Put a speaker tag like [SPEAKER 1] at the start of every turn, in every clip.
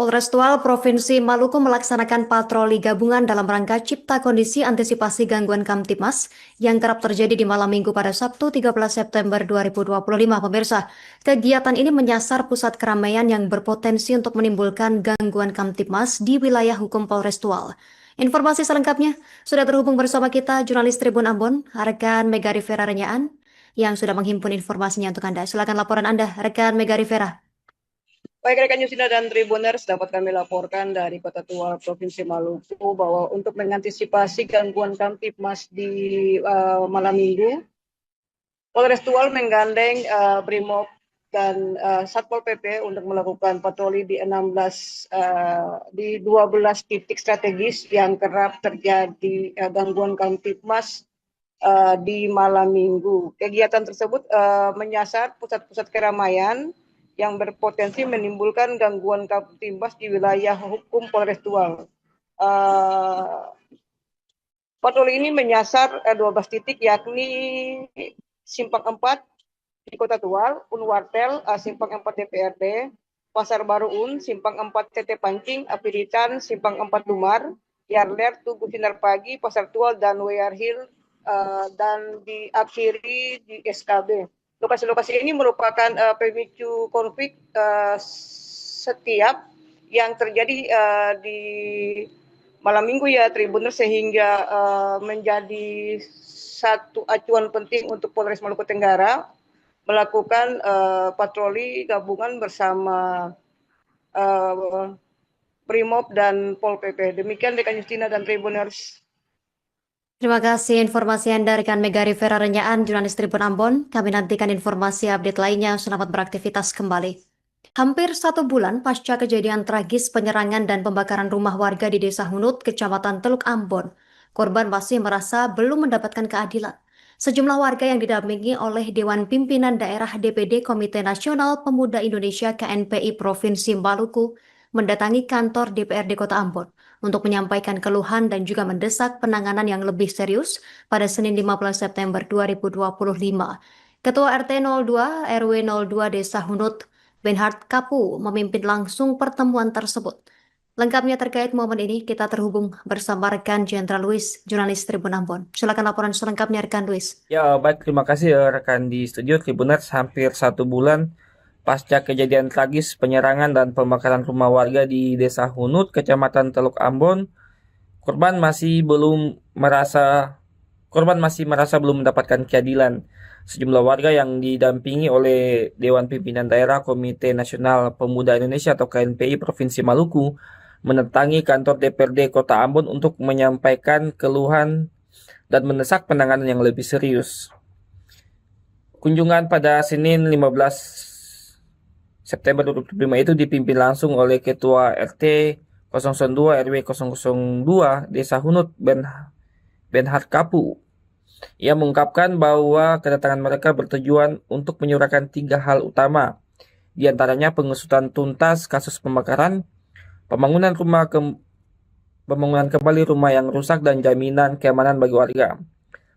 [SPEAKER 1] Polrestual Provinsi Maluku melaksanakan patroli gabungan dalam rangka cipta kondisi antisipasi gangguan Kamtipmas yang kerap terjadi di malam minggu pada Sabtu 13 September 2025, pemirsa. Kegiatan ini menyasar pusat keramaian yang berpotensi untuk menimbulkan gangguan Kamtipmas di wilayah hukum Polrestual. Informasi selengkapnya sudah terhubung bersama kita jurnalis Tribun Ambon, rekan Mega Rivera Renyaan, yang sudah menghimpun informasinya untuk Anda. Silakan laporan Anda, rekan Mega Rivera.
[SPEAKER 2] Baik rekan Yusina dan Tribuners, dapat kami laporkan dari Kota Tua Provinsi Maluku bahwa untuk mengantisipasi gangguan Kamtipmas di malam minggu, Polres Tual menggandeng Brimob dan Satpol PP untuk melakukan patroli di 12 titik strategis yang kerap terjadi gangguan Kamtipmas di malam minggu. Kegiatan tersebut menyasar pusat-pusat keramaian yang berpotensi menimbulkan gangguan Kamtipmas di wilayah hukum Polres Tual. Patroli ini menyasar 12 titik, yakni Simpang 4 di Kota Tual, Unwartel, Simpang 4 DPRD, Pasar Baru Simpang 4 TT Pancing, Apiritan, Simpang 4 Dumar, Yarler, Tugu Sinar Pagi, Pasar Tual, dan Wear Hill, dan diakhiri di SKB. Lokasi-lokasi ini merupakan pemicu konflik setiap yang terjadi di malam minggu ya Tribuners, sehingga menjadi satu acuan penting untuk Polres Maluku Tenggara melakukan patroli gabungan bersama Brimob dan Pol PP. Demikian rekan Justina dan Tribuners.
[SPEAKER 1] Terima kasih informasi Anda rekan Mega Rivera Renyaan, jurnalis Tribun Ambon. Kami nantikan informasi update lainnya. Selamat beraktivitas kembali. Hampir 1 bulan pasca kejadian tragis penyerangan dan pembakaran rumah warga di Desa Hunut, Kecamatan Teluk Ambon, korban masih merasa belum mendapatkan keadilan. Sejumlah warga yang didampingi oleh Dewan Pimpinan Daerah DPD Komite Nasional Pemuda Indonesia KNPI Provinsi Maluku mendatangi kantor DPRD Kota Ambon untuk menyampaikan keluhan dan juga mendesak penanganan yang lebih serius pada Senin 15 September 2025. Ketua RT 02 RW 02 Desa Hunut, Benhard Kapu, memimpin langsung pertemuan tersebut. Lengkapnya terkait momen ini, kita terhubung bersama rekan Jenderal Luis, jurnalis Tribun Ambon. Silakan laporan selengkapnya rekan Luis.
[SPEAKER 3] Ya, baik, terima kasih rekan di studio Tribuners. Hampir 1 bulan pasca kejadian tragis penyerangan dan pembakaran rumah warga di Desa Hunut, Kecamatan Teluk Ambon, korban masih merasa belum mendapatkan keadilan. Sejumlah warga yang didampingi oleh Dewan Pimpinan Daerah Komite Nasional Pemuda Indonesia atau KNPI Provinsi Maluku mendatangi kantor DPRD Kota Ambon untuk menyampaikan keluhan dan mendesak penanganan yang lebih serius. Kunjungan pada Senin 15 September 2025 itu dipimpin langsung oleh Ketua RT 002 RW 002 Desa Hunut, Benhard Kapu. Ia mengungkapkan bahwa kedatangan mereka bertujuan untuk menyuarakan 3 hal utama, di antaranya pengusutan tuntas kasus pembakaran, pembangunan kembali rumah yang rusak, dan jaminan keamanan bagi warga.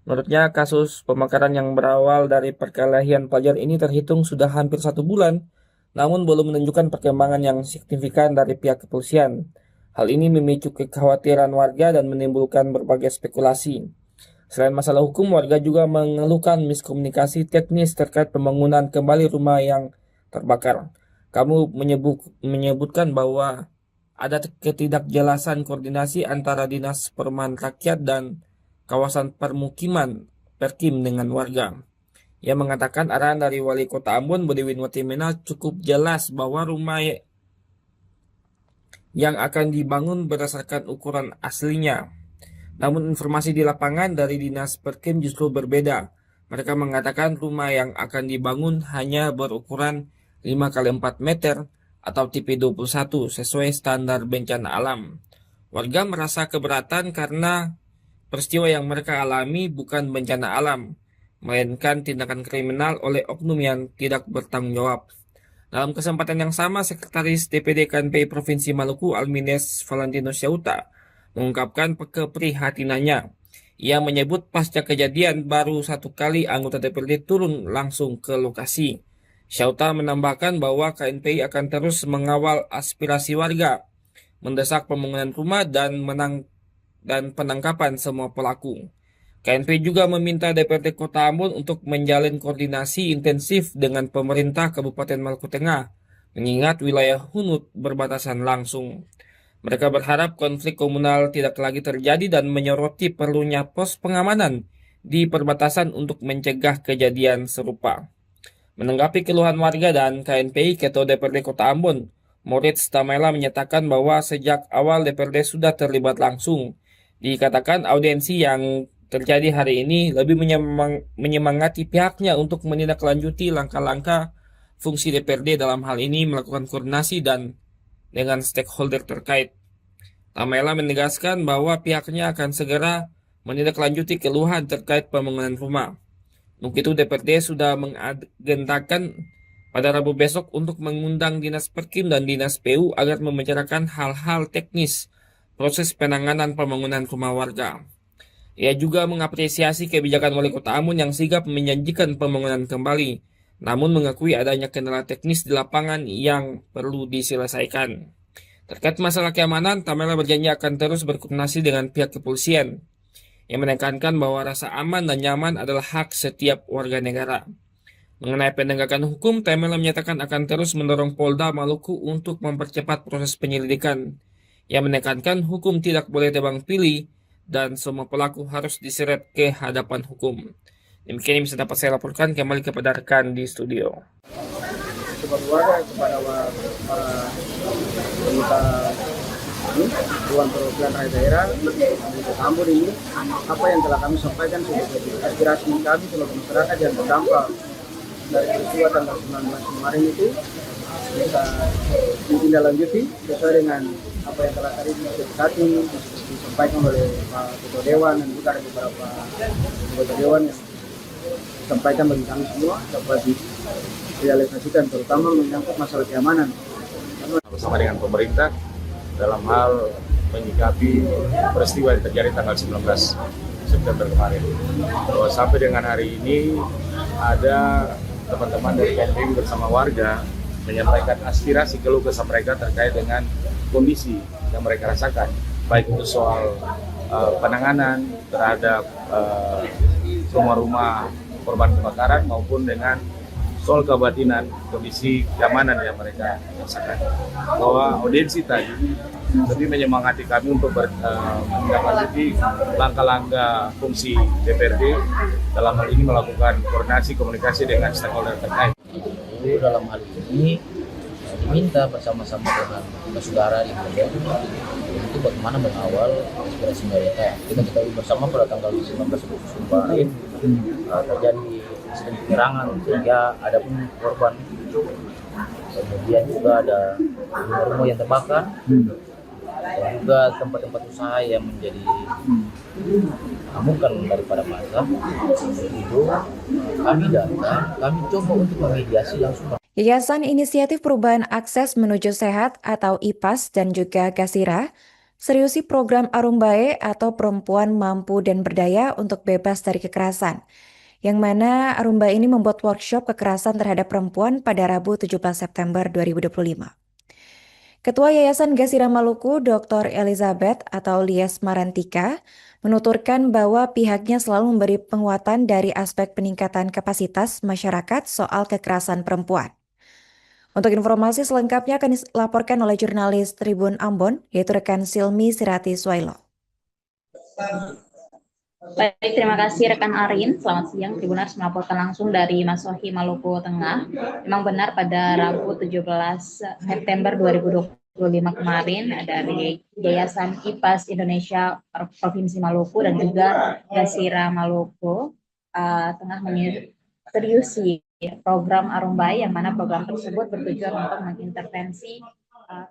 [SPEAKER 3] Menurutnya, kasus pembakaran yang berawal dari perkelahian pelajar ini terhitung sudah hampir 1 bulan, namun belum menunjukkan perkembangan yang signifikan dari pihak kepolisian. Hal ini memicu kekhawatiran warga dan menimbulkan berbagai spekulasi. Selain masalah hukum, warga juga mengeluhkan miskomunikasi teknis terkait pembangunan kembali rumah yang terbakar. Kamu menyebutkan bahwa ada ketidakjelasan koordinasi antara Dinas Perumahan Rakyat dan kawasan permukiman Perkim dengan warga. Ia mengatakan arahan dari Wali Kota Ambon, Bodiwin Watimena, cukup jelas bahwa rumah yang akan dibangun berdasarkan ukuran aslinya. Namun informasi di lapangan dari Dinas Perkim justru berbeda. Mereka mengatakan rumah yang akan dibangun hanya berukuran 5x4 meter atau tipe 21 sesuai standar bencana alam. Warga merasa keberatan karena peristiwa yang mereka alami bukan bencana alam, melainkan tindakan kriminal oleh oknum yang tidak bertanggung jawab. Dalam kesempatan yang sama, Sekretaris DPD KNPI Provinsi Maluku, Almines Valentino Syauta, mengungkapkan keprihatinannya. Ia menyebut pasca kejadian baru 1 kali anggota DPRD turun langsung ke lokasi. Syauta menambahkan bahwa KNPI akan terus mengawal aspirasi warga, mendesak pembangunan rumah dan penangkapan semua pelaku. KNPI juga meminta DPRD Kota Ambon untuk menjalin koordinasi intensif dengan pemerintah Kabupaten Maluku Tengah, mengingat wilayah Hunut berbatasan langsung. Mereka berharap konflik komunal tidak lagi terjadi dan menyoroti perlunya pos pengamanan di perbatasan untuk mencegah kejadian serupa. Menanggapi keluhan warga dan KNPI, Ketua DPRD Kota Ambon, Moritz Tamela menyatakan bahwa sejak awal DPRD sudah terlibat langsung. Dikatakan audiensi yang terjadi hari ini lebih menyemangati pihaknya untuk menindaklanjuti langkah-langkah fungsi DPRD dalam hal ini melakukan koordinasi dan dengan stakeholder terkait. Tamela menegaskan bahwa pihaknya akan segera menindaklanjuti keluhan terkait pembangunan rumah. Untuk itu DPRD sudah mengagendakan pada Rabu besok untuk mengundang Dinas Perkim dan Dinas PU agar membicarakan hal-hal teknis proses penanganan pembangunan rumah warga. Ia juga mengapresiasi kebijakan Wali Kota Ambon yang sigap menjanjikan pembangunan kembali, namun mengakui adanya kendala teknis di lapangan yang perlu diselesaikan. Terkait masalah keamanan, Tamela berjanji akan terus berkoordinasi dengan pihak kepolisian, yang menekankan bahwa rasa aman dan nyaman adalah hak setiap warga negara. Mengenai penegakan hukum, Tamela menyatakan akan terus mendorong Polda Maluku untuk mempercepat proses penyelidikan, yang menekankan hukum tidak boleh tebang pilih dan semua pelaku harus diseret ke hadapan hukum. Demikian yang bisa dapat saya laporkan, kembali kepada rekan di studio.
[SPEAKER 4] Sebagai warga kepada para anggota Dewan Perwakilan Rakyat Daerah di Kota Ambon ini, apa yang telah kami sampaikan sebagai aspirasi kami sebagai masyarakat yang terdampak dari peristiwa tanggal 19 kemarin itu bisa ditindaklanjuti sesuai dengan apa yang telah tadi disampaikan oleh Pak Ketua Dewan dan juga ada beberapa anggota Dewan yang disampaikan bagi kami semua dapat direalisasikan, terutama menyangkut masalah keamanan.
[SPEAKER 5] Bersama dengan pemerintah dalam hal menyikapi peristiwa yang terjadi tanggal 19 September kemarin. Bahwa sampai dengan hari ini ada teman-teman dari KNPI bersama warga menyampaikan aspirasi keluh kesah mereka terkait dengan kondisi yang mereka rasakan, baik itu soal penanganan terhadap rumah-rumah korban kebakaran maupun dengan soal kebatinan kondisi keamanan yang mereka rasakan. Bahwa audiensi tadi lebih menyemangati kami untuk menindaklanjuti langkah-langkah fungsi DPRD dalam hal ini melakukan koordinasi komunikasi dengan stakeholder terkait.
[SPEAKER 6] Dalam hal ini diminta bersama-sama dengan saudara di Ambon untuk bagaimana mengawal aspirasi mereka. Kita ketahui bersama pada tanggal 19 Agustus kemarin terjadi sedikit penyerangan sehingga ada pun korban. Kemudian juga ada rumah-rumah yang terbakar dan juga tempat-tempat usaha yang menjadi amukan daripada massa. Itu kami datang, kami coba untuk memediasi langsung.
[SPEAKER 7] Yayasan Inisiatif Perubahan Akses Menuju Sehat atau IPAS dan juga Gasira seriusi program Arumbae atau Perempuan Mampu dan Berdaya untuk Bebas dari Kekerasan, yang mana Arumbae ini membuat workshop kekerasan terhadap perempuan pada Rabu 17 September 2025. Ketua Yayasan Gasira Maluku, Dr. Elizabeth atau Lies Marantika, menuturkan bahwa pihaknya selalu memberi penguatan dari aspek peningkatan kapasitas masyarakat soal kekerasan perempuan. Untuk informasi selengkapnya akan dilaporkan oleh jurnalis Tribun Ambon, yaitu rekan Silmi Sirati Swailo.
[SPEAKER 8] Baik, terima kasih rekan Arin. Selamat siang, Tribuners melaporkan langsung dari Masohi, Maluku Tengah. Memang benar pada Rabu 17 September 2025 kemarin dari Yayasan IPAS Indonesia Provinsi Maluku dan juga Gasira Maluku tengah seriusi program Arumbae, yang mana program tersebut bertujuan untuk mengintervensi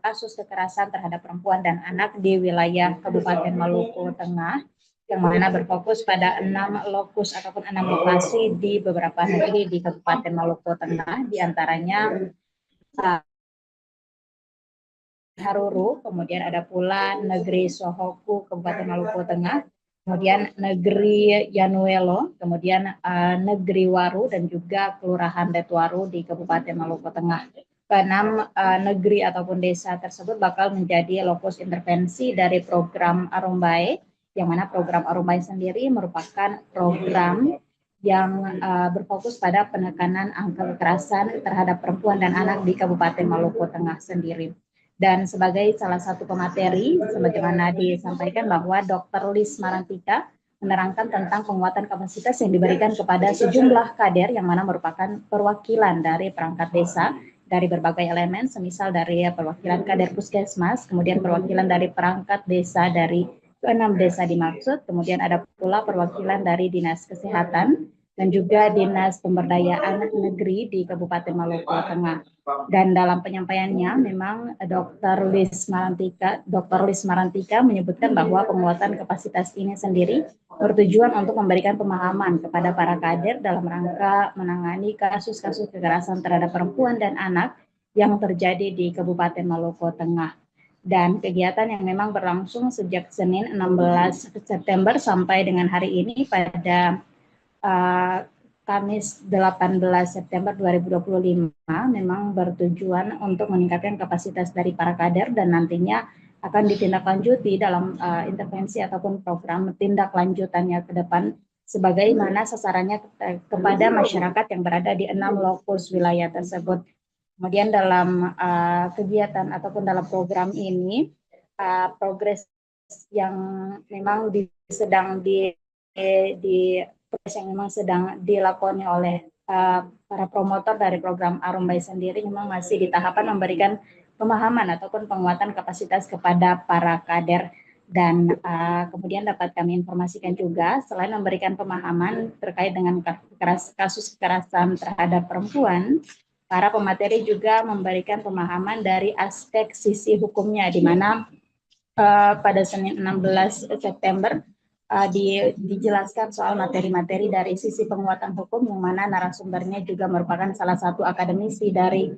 [SPEAKER 8] kasus kekerasan terhadap perempuan dan anak di wilayah Kabupaten Maluku Tengah, yang mana berfokus pada 6 lokus ataupun 6 lokasi di beberapa negeri di Kabupaten Maluku Tengah, diantaranya Haruru, kemudian ada pula negeri Sohoku, Kabupaten Maluku Tengah, kemudian Negeri Yanuelo, kemudian Negeri Waru, dan juga Kelurahan Letwaru di Kabupaten Maluku Tengah. Keenam negeri ataupun desa tersebut bakal menjadi lokus intervensi dari program Arumbae, yang mana program Arumbae sendiri merupakan program yang berfokus pada penekanan angka kekerasan terhadap perempuan dan anak di Kabupaten Maluku Tengah sendiri. Dan sebagai salah satu pemateri, sebagaimana disampaikan bahwa Dr. Lis Marantika menerangkan tentang penguatan kapasitas yang diberikan kepada sejumlah kader yang mana merupakan perwakilan dari perangkat desa dari berbagai elemen, semisal dari perwakilan kader puskesmas, kemudian perwakilan dari perangkat desa dari ke-6 desa dimaksud, kemudian ada pula perwakilan dari Dinas Kesehatan dan juga Dinas Pemberdayaan Negeri di Kabupaten Maluku Tengah. Dan dalam penyampaiannya memang Dr. Lis Marantika menyebutkan bahwa penguatan kapasitas ini sendiri bertujuan untuk memberikan pemahaman kepada para kader dalam rangka menangani kasus-kasus kekerasan terhadap perempuan dan anak yang terjadi di Kabupaten Maluku Tengah. Dan kegiatan yang memang berlangsung sejak Senin 16 September sampai dengan hari ini pada Kamis 18 September 2025 memang bertujuan untuk meningkatkan kapasitas dari para kader dan nantinya akan ditindaklanjuti dalam intervensi ataupun program tindak lanjutannya ke depan sebagaimana sasarannya kepada masyarakat yang berada di 6 lokus wilayah tersebut. Kemudian dalam kegiatan ataupun dalam program ini progres yang memang sedang dilakoni oleh para promotor dari program Arumbae sendiri memang masih di tahapan memberikan pemahaman ataupun penguatan kapasitas kepada para kader. Dan kemudian dapat kami informasikan juga selain memberikan pemahaman terkait dengan kasus kekerasan terhadap perempuan, para pemateri juga memberikan pemahaman dari aspek sisi hukumnya, di mana pada Senin 16 September dijelaskan soal materi-materi dari sisi penguatan hukum yang mana narasumbernya juga merupakan salah satu akademisi dari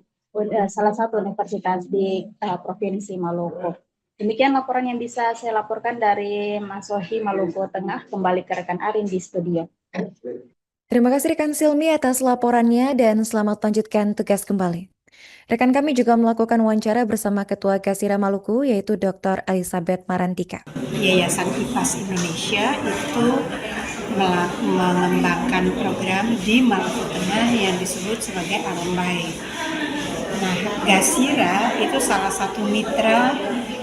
[SPEAKER 8] salah satu universitas di Provinsi Maluku. Demikian laporan yang bisa saya laporkan dari Masohi Maluku Tengah. Kembali ke rekan Arin di studio.
[SPEAKER 7] Terima kasih rekan Silmi atas laporannya dan selamat lanjutkan tugas kembali. Rekan kami juga melakukan wawancara bersama Ketua Kasira Maluku yaitu Dr. Elizabeth Marantika.
[SPEAKER 9] Yayasan IPAS Indonesia itu mengembangkan program di Maluku Tengah yang disebut sebagai Arumbae. Nah, Kasira itu salah satu mitra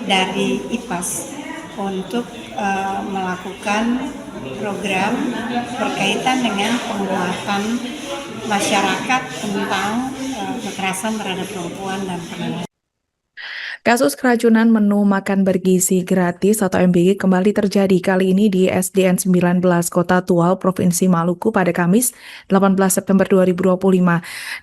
[SPEAKER 9] dari IPAS untuk melakukan program berkaitan dengan penguatan masyarakat tentang kekerasan terhadap perempuan dan penanganan.
[SPEAKER 10] Kasus keracunan menu makan bergizi gratis atau MBG kembali terjadi kali ini di SDN 19 Kota Tual, Provinsi Maluku pada Kamis 18 September 2025.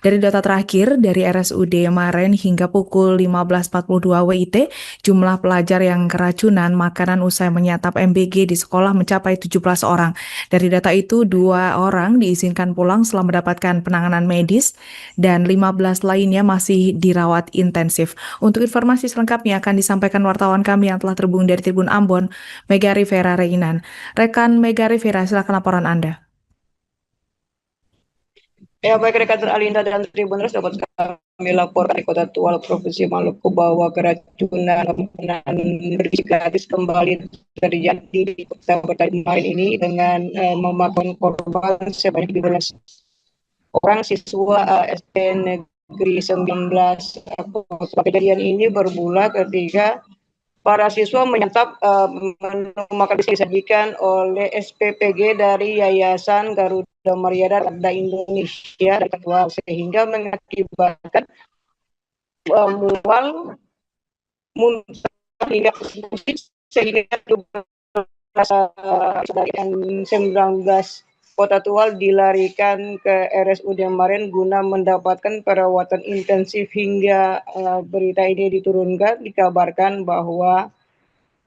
[SPEAKER 10] Dari data terakhir dari RSUD Maren hingga pukul 15.42 WIT, jumlah pelajar yang keracunan makanan usai menyantap MBG di sekolah mencapai 17 orang. Dari data itu, 2 orang diizinkan pulang setelah mendapatkan penanganan medis dan 15 lainnya masih dirawat intensif. Untuk informasi selengkapnya akan disampaikan wartawan kami yang telah terhubung dari Tribun Ambon, Mega Rivera Reinan. Rekan Mega Rivera, silakan laporan Anda.
[SPEAKER 2] Ya, baik rekan Alinda dan Tribuners, dapat kami laporkan di Kota Tual, Provinsi Maluku bahwa keracunan makanan bergizi gratis kembali terjadi di kota kemarin ini dengan memakan korban sebanyak 12 orang siswa SD Negeri 19. Kejadian ini bermula ketika para siswa menyantap menu makan yang disajikan oleh SPPG dari Yayasan Garuda Mariada Rakyat Indonesia sehingga mengakibatkan mual, muntah hingga sehingga 19 Kota Tual dilarikan ke RSUD Maren guna mendapatkan perawatan intensif hingga berita ini diturunkan. Dikabarkan bahwa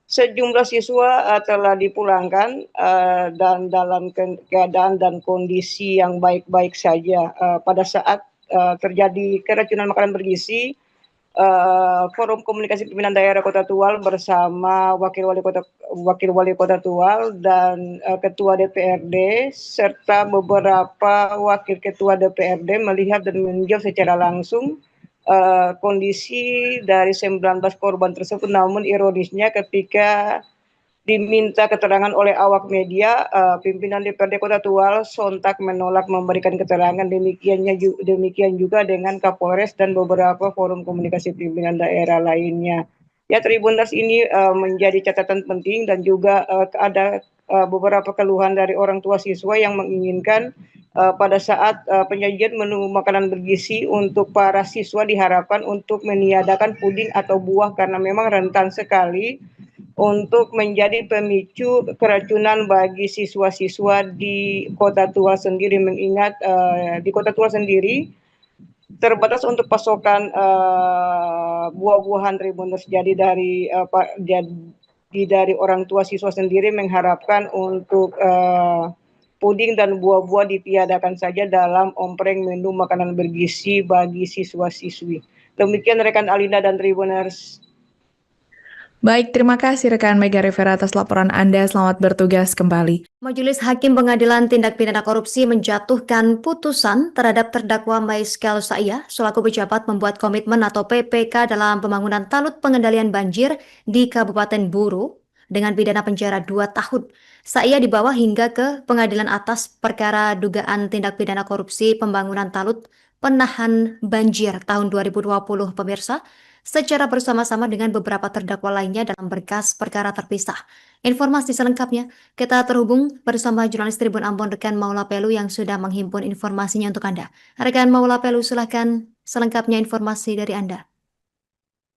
[SPEAKER 2] sejumlah siswa telah dipulangkan dan dalam keadaan dan kondisi yang baik-baik saja. Pada saat terjadi keracunan makanan bergizi, Forum Komunikasi Pimpinan Daerah Kota Tual bersama Wakil Wali Kota Tual dan Ketua DPRD serta beberapa Wakil Ketua DPRD melihat dan meninjau secara langsung kondisi dari 19 korban tersebut. Namun ironisnya ketika diminta keterangan oleh awak media, pimpinan DPRD Kota Tual sontak menolak memberikan keterangan. Demikian juga dengan Kapolres dan beberapa forum komunikasi pimpinan daerah lainnya. Ya, Tribuners, ini menjadi catatan penting dan juga ada beberapa keluhan dari orang tua siswa yang menginginkan pada saat penyajian menu makanan bergizi untuk para siswa diharapkan untuk meniadakan puding atau buah karena memang rentan sekali untuk menjadi pemicu keracunan bagi siswa-siswa di Kota Tual sendiri, mengingat di Kota Tual sendiri terbatas untuk pasokan buah-buahan Tribuners. Jadi dari orang tua siswa sendiri mengharapkan untuk puding dan buah-buah ditiadakan saja dalam ompreng menu makanan bergizi bagi siswa-siswi. Demikian rekan Alinda dan Tribuners.
[SPEAKER 10] Baik, terima kasih rekan Mega Rivera atas laporan Anda. Selamat bertugas kembali.
[SPEAKER 1] Majelis Hakim Pengadilan Tindak Pidana Korupsi menjatuhkan putusan terhadap terdakwa Maiskel Saiyah selaku pejabat membuat komitmen atau PPK dalam pembangunan talut pengendalian banjir di Kabupaten Buru dengan pidana penjara 2 tahun. Saiyah dibawa hingga ke pengadilan atas perkara dugaan tindak pidana korupsi pembangunan talut penahan banjir tahun 2020, pemirsa, secara bersama-sama dengan beberapa terdakwa lainnya dalam berkas perkara terpisah. Informasi selengkapnya kita terhubung bersama jurnalis Tribun Ambon rekan Maula Pelu yang sudah menghimpun informasinya untuk Anda. Rekan Maula Pelu, silahkan selengkapnya informasi dari Anda.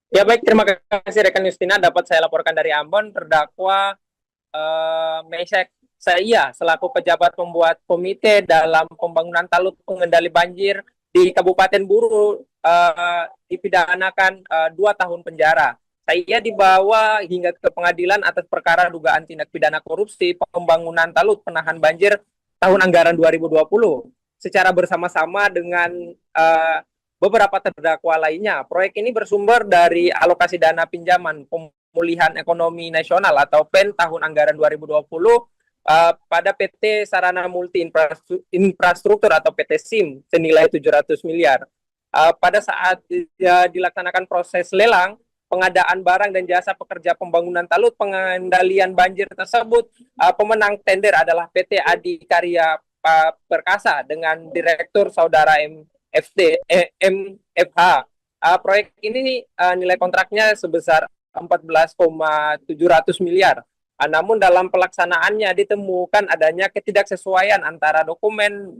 [SPEAKER 11] Ya baik, terima kasih rekan Justina. Dapat saya laporkan dari Ambon, terdakwa Maiskel Saiyah selaku pejabat pembuat komite dalam pembangunan talut pengendali banjir di Kabupaten Buru dipidanakan 2 tahun penjara. Saiyah dibawa hingga ke pengadilan atas perkara dugaan tindak pidana korupsi pembangunan talut penahan banjir tahun anggaran 2020 secara bersama-sama dengan beberapa terdakwa lainnya. Proyek ini bersumber dari alokasi dana pinjaman pemulihan ekonomi nasional atau PEN tahun anggaran 2020 pada PT Sarana Multi Infrastruktur atau PT SIM senilai 700 miliar. Pada saat dilaksanakan proses lelang, pengadaan barang dan jasa pekerja pembangunan talut pengendalian banjir tersebut, pemenang tender adalah PT Adi Karya Perkasa dengan Direktur Saudara MFH. Proyek ini nilai kontraknya sebesar 14,700 miliar. Namun dalam pelaksanaannya ditemukan adanya ketidaksesuaian antara dokumen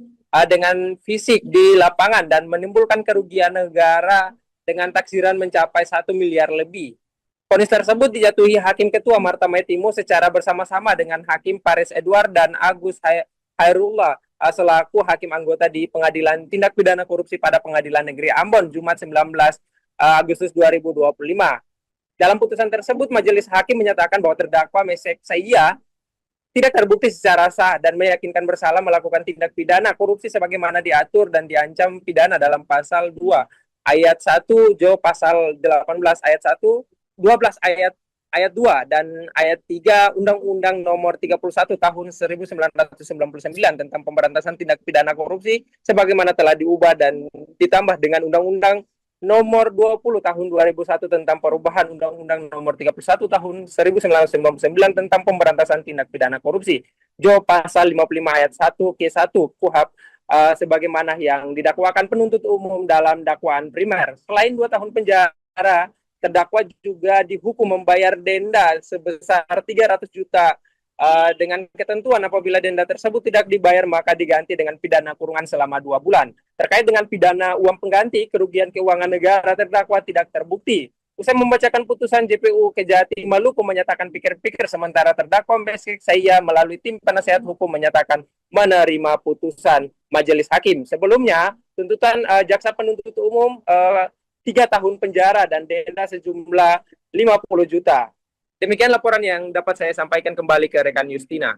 [SPEAKER 11] dengan fisik di lapangan dan menimbulkan kerugian negara dengan taksiran mencapai 1 miliar lebih. Vonis tersebut dijatuhi Hakim Ketua Marta Maitimo secara bersama-sama dengan Hakim Paris Edward dan Agus Hairullah selaku hakim anggota di Pengadilan Tindak Pidana Korupsi pada Pengadilan Negeri Ambon Jumat 19 Agustus 2025. Dalam putusan tersebut, Majelis Hakim menyatakan bahwa terdakwa Maiskel Saiyah tidak terbukti secara sah dan meyakinkan bersalah melakukan tindak pidana korupsi sebagaimana diatur dan diancam pidana dalam pasal 2 ayat 1 Jo pasal 18 ayat 1, 12 ayat 2 dan ayat 3 Undang-Undang Nomor 31 Tahun 1999 tentang pemberantasan tindak pidana korupsi sebagaimana telah diubah dan ditambah dengan Undang-Undang Nomor 20 Tahun 2001 tentang perubahan Undang-Undang Nomor 31 Tahun 1999 tentang pemberantasan tindak pidana korupsi. Jo pasal 55 ayat 1 K1 KUHP sebagaimana yang didakwakan penuntut umum dalam dakwaan primer. Selain 2 tahun penjara, terdakwa juga dihukum membayar denda sebesar 300 juta dengan ketentuan apabila denda tersebut tidak dibayar maka diganti dengan pidana kurungan selama 2 bulan. Terkait dengan pidana uang pengganti kerugian keuangan negara, terdakwa tidak terbukti. Usai membacakan putusan, JPU Kejati Maluku menyatakan pikir-pikir sementara terdakwa Maiskel Saiyah melalui tim penasehat hukum menyatakan menerima putusan majelis hakim. Sebelumnya, tuntutan jaksa penuntut umum 3 tahun penjara dan denda sejumlah 50 juta. Demikian laporan yang dapat saya sampaikan kembali ke rekan Justina.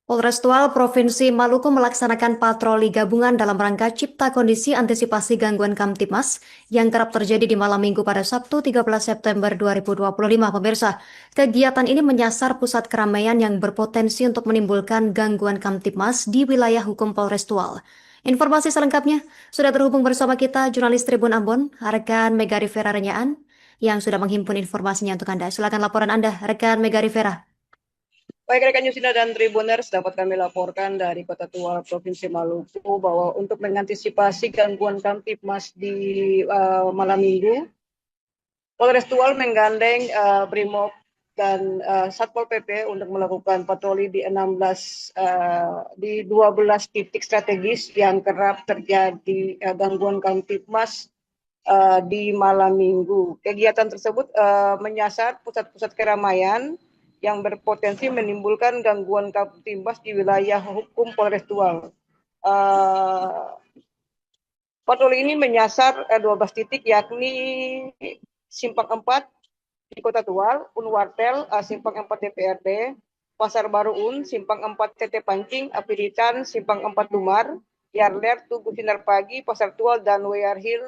[SPEAKER 1] Polres Tual Provinsi Maluku melaksanakan patroli gabungan dalam rangka cipta kondisi antisipasi gangguan Kamtibmas yang kerap terjadi di malam minggu pada Sabtu 13 September 2025, pemirsa. Kegiatan ini menyasar pusat keramaian yang berpotensi untuk menimbulkan gangguan Kamtibmas di wilayah hukum Polres Tual. Informasi selengkapnya sudah terhubung bersama kita jurnalis Tribun Ambon, rekan Mega Rivera Renyaan, yang sudah menghimpun informasinya untuk Anda. Silakan laporan Anda, rekan Mega Rivera.
[SPEAKER 2] Baik rekan Yusina dan Tribuners, dapat kami laporkan dari Kota Tual, Provinsi Maluku bahwa untuk mengantisipasi gangguan Kamtibmas di malam minggu, Polres Tual menggandeng Brimob dan Satpol PP untuk melakukan patroli di 12 titik strategis yang kerap terjadi gangguan Kamtibmas di malam minggu. Kegiatan tersebut menyasar pusat-pusat keramaian yang berpotensi menimbulkan gangguan Kamtibmas di wilayah hukum Polres Tual. Patroli ini menyasar 12 titik, yakni Simpang 4 di Kota Tual, Unwartel, Simpang 4 DPRD, Pasar Baru Un, Simpang 4 TT Pancing, Apiritan, Simpang 4 Dumar, Yarler, Tugu Sinar Pagi, Pasar Tual, dan Wear Hill,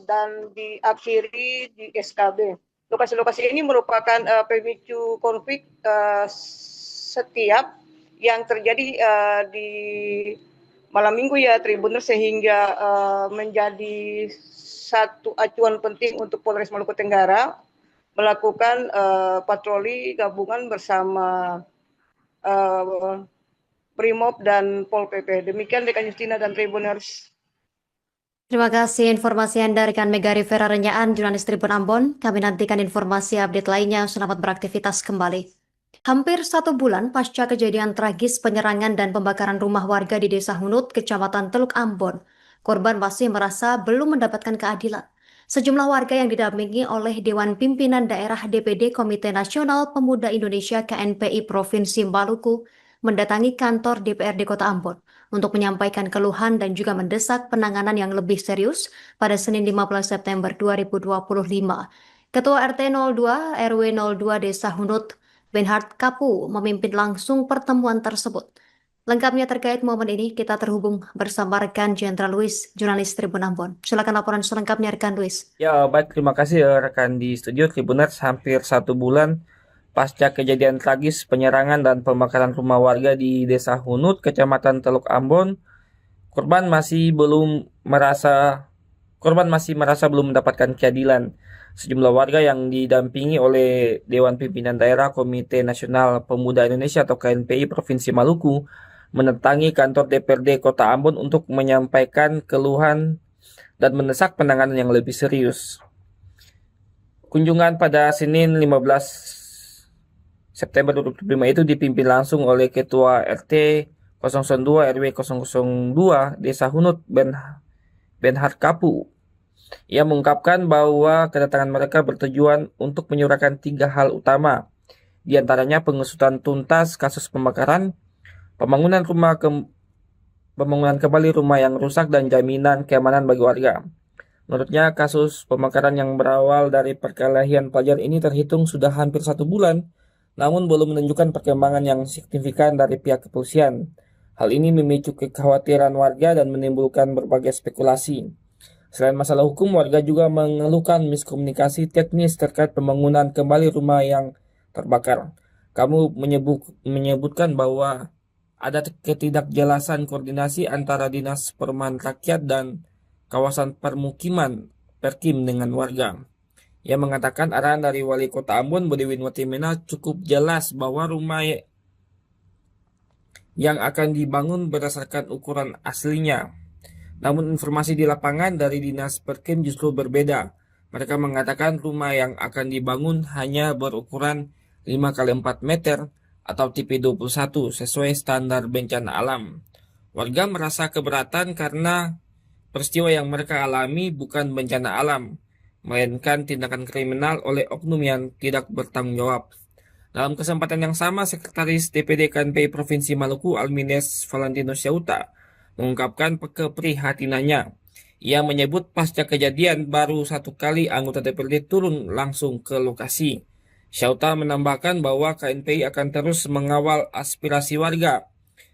[SPEAKER 2] dan diakhiri di SKB. Lokasi-lokasi ini merupakan pemicu konflik setiap yang terjadi di malam minggu ya Tribuners, sehingga menjadi satu acuan penting untuk Polres Maluku Tenggara melakukan patroli gabungan bersama Brimob dan Pol PP. Demikian rekan Justina dan Tribuners.
[SPEAKER 1] Terima kasih informasi Anda rekan Mega Rivera Renyaan, jurnalis Tribun Ambon. Kami nantikan informasi update lainnya. Selamat beraktivitas kembali. Hampir 1 bulan pasca kejadian tragis penyerangan dan pembakaran rumah warga di Desa Hunut, Kecamatan Teluk Ambon, korban masih merasa belum mendapatkan keadilan. Sejumlah warga yang didampingi oleh Dewan Pimpinan Daerah DPD Komite Nasional Pemuda Indonesia KNPI Provinsi Maluku mendatangi kantor DPRD Kota Ambon untuk menyampaikan keluhan dan juga mendesak penanganan yang lebih serius pada Senin 15 September 2025. Ketua RT 02 RW 02 Desa Hunut, Benhard Kapu, memimpin langsung pertemuan tersebut. Lengkapnya terkait momen ini, kita terhubung bersama rekan Jenderal Luis, jurnalis Tribun Ambon. Silakan laporan selengkapnya rekan Luis.
[SPEAKER 3] Ya, baik, terima kasih rekan di studio Tribuners. Hampir 1 bulan pasca kejadian tragis penyerangan dan pembakaran rumah warga di Desa Hunut, Kecamatan Teluk Ambon, korban masih merasa belum mendapatkan keadilan. Sejumlah warga yang didampingi oleh Dewan Pimpinan Daerah Komite Nasional Pemuda Indonesia atau KNPI Provinsi Maluku mendatangi kantor DPRD Kota Ambon untuk menyampaikan keluhan dan mendesak penanganan yang lebih serius. Kunjungan pada Senin 15 September 2025 itu dipimpin langsung oleh Ketua RT 002 RW 002 Desa Hunut, Benhard Kapu. Ia mengungkapkan bahwa kedatangan mereka bertujuan untuk menyuarakan 3 hal utama, di antaranya pengusutan tuntas kasus pembakaran, pembangunan kembali rumah yang rusak, dan jaminan keamanan bagi warga. Menurutnya, kasus pembakaran yang berawal dari perkelahian pelajar ini terhitung sudah hampir 1 bulan, namun belum menunjukkan perkembangan yang signifikan dari pihak kepolisian. Hal ini memicu kekhawatiran warga dan menimbulkan berbagai spekulasi. Selain masalah hukum, warga juga mengeluhkan miskomunikasi teknis terkait pembangunan kembali rumah yang terbakar. Kamu menyebutkan bahwa ada ketidakjelasan koordinasi antara Dinas Perumahan Rakyat dan kawasan permukiman Perkim dengan warga. Ia mengatakan arahan dari Wali Kota Ambon, Bodiwin Watimena, cukup jelas bahwa rumah yang akan dibangun berdasarkan ukuran aslinya. Namun informasi di lapangan dari Dinas Perkim justru berbeda. Mereka mengatakan rumah yang akan dibangun hanya berukuran 5x4 meter atau tipe 21 sesuai standar bencana alam. Warga merasa keberatan karena peristiwa yang mereka alami bukan bencana alam, melainkan tindakan kriminal oleh oknum yang tidak bertanggung jawab. Dalam kesempatan yang sama, Sekretaris DPD KNPI Provinsi Maluku, Almines Valentino Syauta, mengungkapkan keprihatinannya. Ia menyebut pasca kejadian baru 1 kali anggota DPRD turun langsung ke lokasi. Syauta menambahkan bahwa KNPI akan terus mengawal aspirasi warga,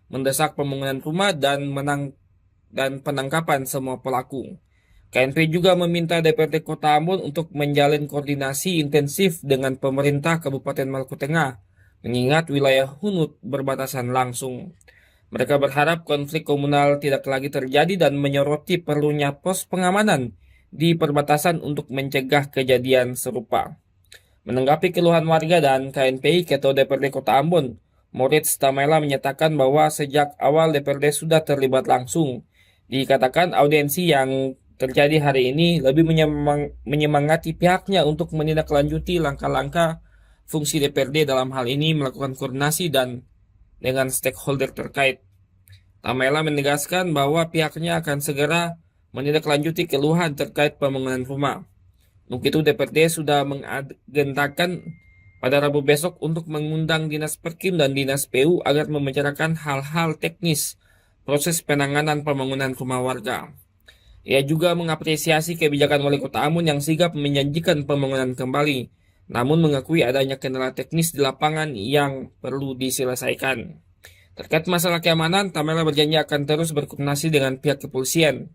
[SPEAKER 3] mendesak pembangunan rumah dan penangkapan semua pelaku. KNPI juga meminta DPRD Kota Ambon untuk menjalin koordinasi intensif dengan pemerintah Kabupaten Maluku Tengah, mengingat wilayah Hunut berbatasan langsung. Mereka berharap konflik komunal tidak lagi terjadi dan menyoroti perlunya pos pengamanan di perbatasan untuk mencegah kejadian serupa. Menanggapi keluhan warga dan KNPI, Ketua DPRD Kota Ambon, Moritz Tamaela menyatakan bahwa sejak awal DPRD sudah terlibat langsung. Dikatakan audiensi yang terjadi hari ini lebih menyemangati pihaknya untuk menindaklanjuti langkah-langkah fungsi DPRD dalam hal ini melakukan koordinasi dan dengan stakeholder terkait. Tamaela menegaskan bahwa pihaknya akan segera menindaklanjuti keluhan terkait pembangunan rumah. Untuk itu DPRD sudah mengagendakan pada Rabu besok untuk mengundang Dinas Perkim dan Dinas PU agar membicarakan hal-hal teknis proses penanganan pembangunan rumah warga. Ia juga mengapresiasi kebijakan Wali Kota Ambon yang sigap menjanjikan pembangunan kembali, namun mengakui adanya kendala teknis di lapangan yang perlu diselesaikan. Terkait masalah keamanan, Tamaela berjanji akan terus berkoordinasi dengan pihak kepolisian,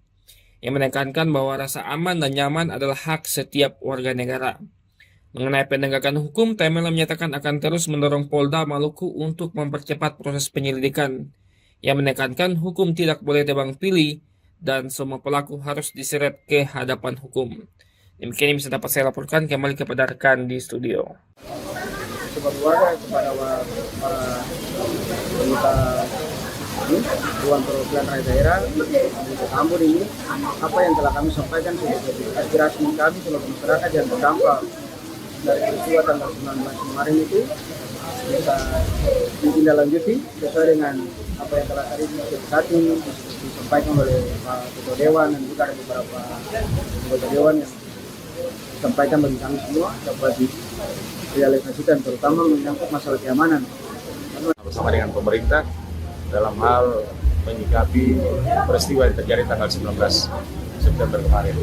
[SPEAKER 3] yang menekankan bahwa rasa aman dan nyaman adalah hak setiap warga negara. Mengenai penegakan hukum, Tamaela menyatakan akan terus mendorong Polda Maluku untuk mempercepat proses penyelidikan, yang menekankan hukum tidak boleh tebang pilih dan semua pelaku harus diseret ke hadapan hukum. Demikian yang bisa dapat saya laporkan, kembali kepada rekan di studio.
[SPEAKER 4] Sebagai warga kepada para pemerintah Dewan Perwakilan Rakyat Daerah di Kota Ambon ini, apa yang telah kami sampaikan sebagai aspirasi kami sebagai masyarakat yang terdampak dari peristiwa tanggal 19 kemarin itu bisa ditindaklanjuti sesuai dengan apa yang telah tadi disampaikan oleh Pak Ketua Dewan dan juga ada beberapa anggota Dewan yang disampaikan bagi kami semua dapat direalisasikan, terutama menyangkut masalah keamanan.
[SPEAKER 5] Bersama dengan pemerintah dalam hal menyikapi peristiwa yang terjadi tanggal 19 September kemarin.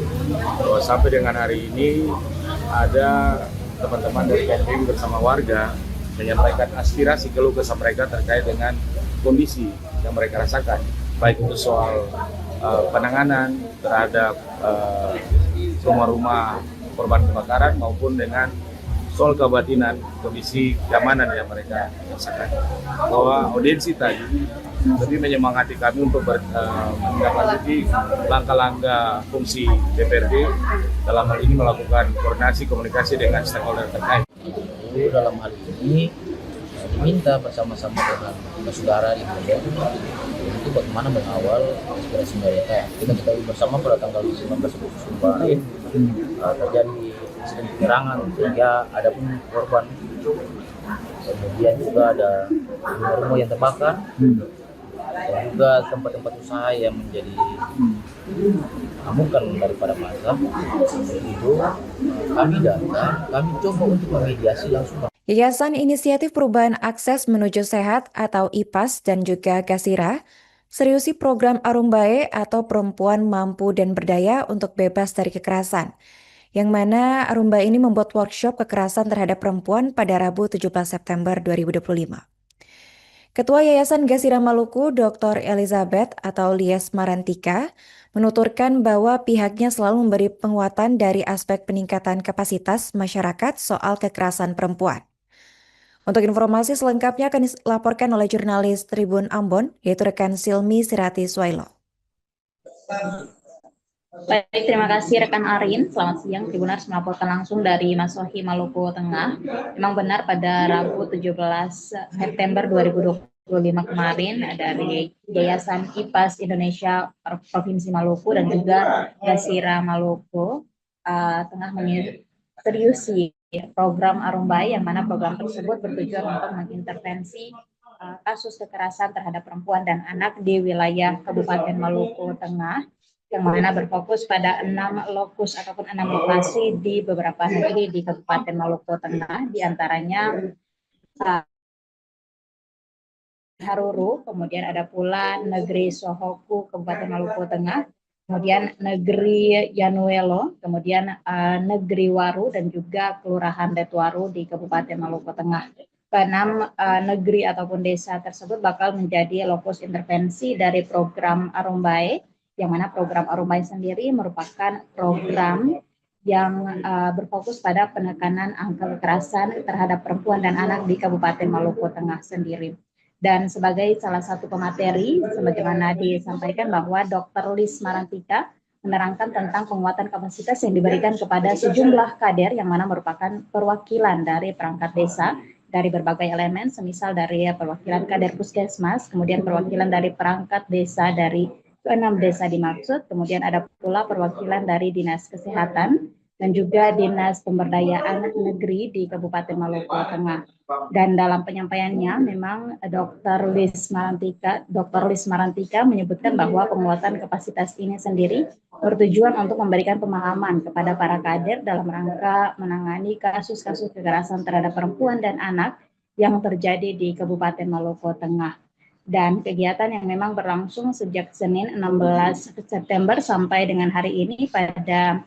[SPEAKER 5] Bahwa sampai dengan hari ini ada teman-teman dari KNPI bersama warga menyampaikan aspirasi keluh kesah mereka terkait dengan kondisi yang mereka rasakan, baik itu soal penanganan terhadap rumah-rumah korban kebakaran maupun dengan soal kebatinan kondisi keamanan yang mereka rasakan. Bahwa audiensi tadi lebih menyemangati kami untuk menindaklanjuti langkah-langkah fungsi DPRD dalam hal ini melakukan koordinasi komunikasi dengan stakeholder terkait.
[SPEAKER 6] Dalam hal ini diminta bersama-sama dengan saudara di Ambon untuk bagaimana mengawal aspirasi mereka. Kita ketahui bersama pada tanggal 19 Agustus kemarin terjadi insiden penyerangan sehingga ada pun korban, kemudian juga ada rumah-rumah yang terbakar dan juga tempat-tempat usaha yang menjadi amukan daripada masa. Itu kami datang, kami coba untuk memediasi langsung.
[SPEAKER 7] Yayasan Inisiatif Perubahan Akses Menuju Sehat atau IPAS dan juga Gasira seriusi program Arumbae atau Perempuan Mampu dan Berdaya untuk Bebas dari Kekerasan, yang mana Arumbae ini membuat workshop kekerasan terhadap perempuan pada Rabu 17 September 2025. Ketua Yayasan Gasira Maluku, Dr. Elizabeth atau Lies Marantika, menuturkan bahwa pihaknya selalu memberi penguatan dari aspek peningkatan kapasitas masyarakat soal kekerasan perempuan. Untuk informasi selengkapnya akan dilaporkan oleh jurnalis Tribun Ambon, yaitu rekan Silmi Sirati Swailo.
[SPEAKER 8] Baik, terima kasih rekan Arin. Selamat siang, Tribuners melaporkan langsung dari Masohi, Maluku Tengah. Memang benar pada Rabu 17 September 2025 kemarin dari Yayasan IPAS Indonesia Provinsi Maluku dan juga Gasira Maluku tengah seriusi program Arumbae, yang mana program tersebut bertujuan untuk mengintervensi kasus kekerasan terhadap perempuan dan anak di wilayah Kabupaten Maluku Tengah, yang mana berfokus pada 6 lokus ataupun 6 lokasi di beberapa negeri di Kabupaten Maluku Tengah, diantaranya Haruru, kemudian ada pula negeri Sohoku, Kabupaten Maluku Tengah, kemudian Negeri Yanuelo, kemudian Negeri Waru, dan juga Kelurahan Letwaru di Kabupaten Maluku Tengah. Keenam negeri ataupun desa tersebut bakal menjadi lokus intervensi dari program Arumbae, yang mana program Arumbae sendiri merupakan program yang berfokus pada penekanan angka kekerasan terhadap perempuan dan anak di Kabupaten Maluku Tengah sendiri. Dan sebagai salah satu pemateri, sebagaimana disampaikan bahwa Dr. Lis Marantika menerangkan tentang penguatan kapasitas yang diberikan kepada sejumlah kader yang mana merupakan perwakilan dari perangkat desa dari berbagai elemen, semisal dari perwakilan kader puskesmas, kemudian perwakilan dari perangkat desa dari 6 desa dimaksud, kemudian ada pula perwakilan dari Dinas Kesehatan, dan juga Dinas Pemberdayaan Negeri di Kabupaten Maluku Tengah. Dan dalam penyampaiannya memang Dr. Lis Marantika menyebutkan bahwa penguatan kapasitas ini sendiri bertujuan untuk memberikan pemahaman kepada para kader dalam rangka menangani kasus-kasus kekerasan terhadap perempuan dan anak yang terjadi di Kabupaten Maluku Tengah. Dan kegiatan yang memang berlangsung sejak Senin 16 September sampai dengan hari ini pada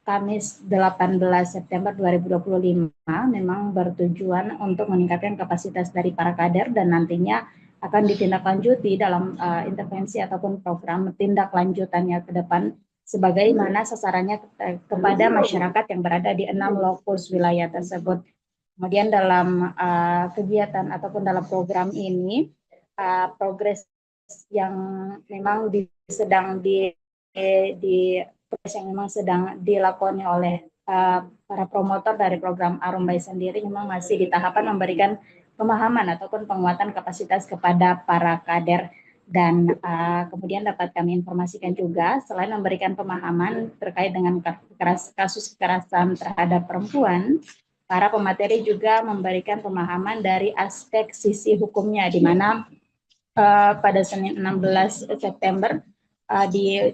[SPEAKER 8] Kamis 18 September 2025 memang bertujuan untuk meningkatkan kapasitas dari para kader dan nantinya akan ditindaklanjuti dalam intervensi ataupun program tindak lanjutannya ke depan sebagaimana sasarannya kepada masyarakat yang berada di 6 lokus wilayah tersebut. Kemudian dalam kegiatan ataupun dalam program ini progres yang memang sedang dilakoni oleh para promotor dari program Arumbae sendiri memang masih di tahapan memberikan pemahaman ataupun penguatan kapasitas kepada para kader. Dan kemudian dapat kami informasikan juga selain memberikan pemahaman terkait dengan kasus kekerasan terhadap perempuan, para pemateri juga memberikan pemahaman dari aspek sisi hukumnya, di mana pada Senin 16 September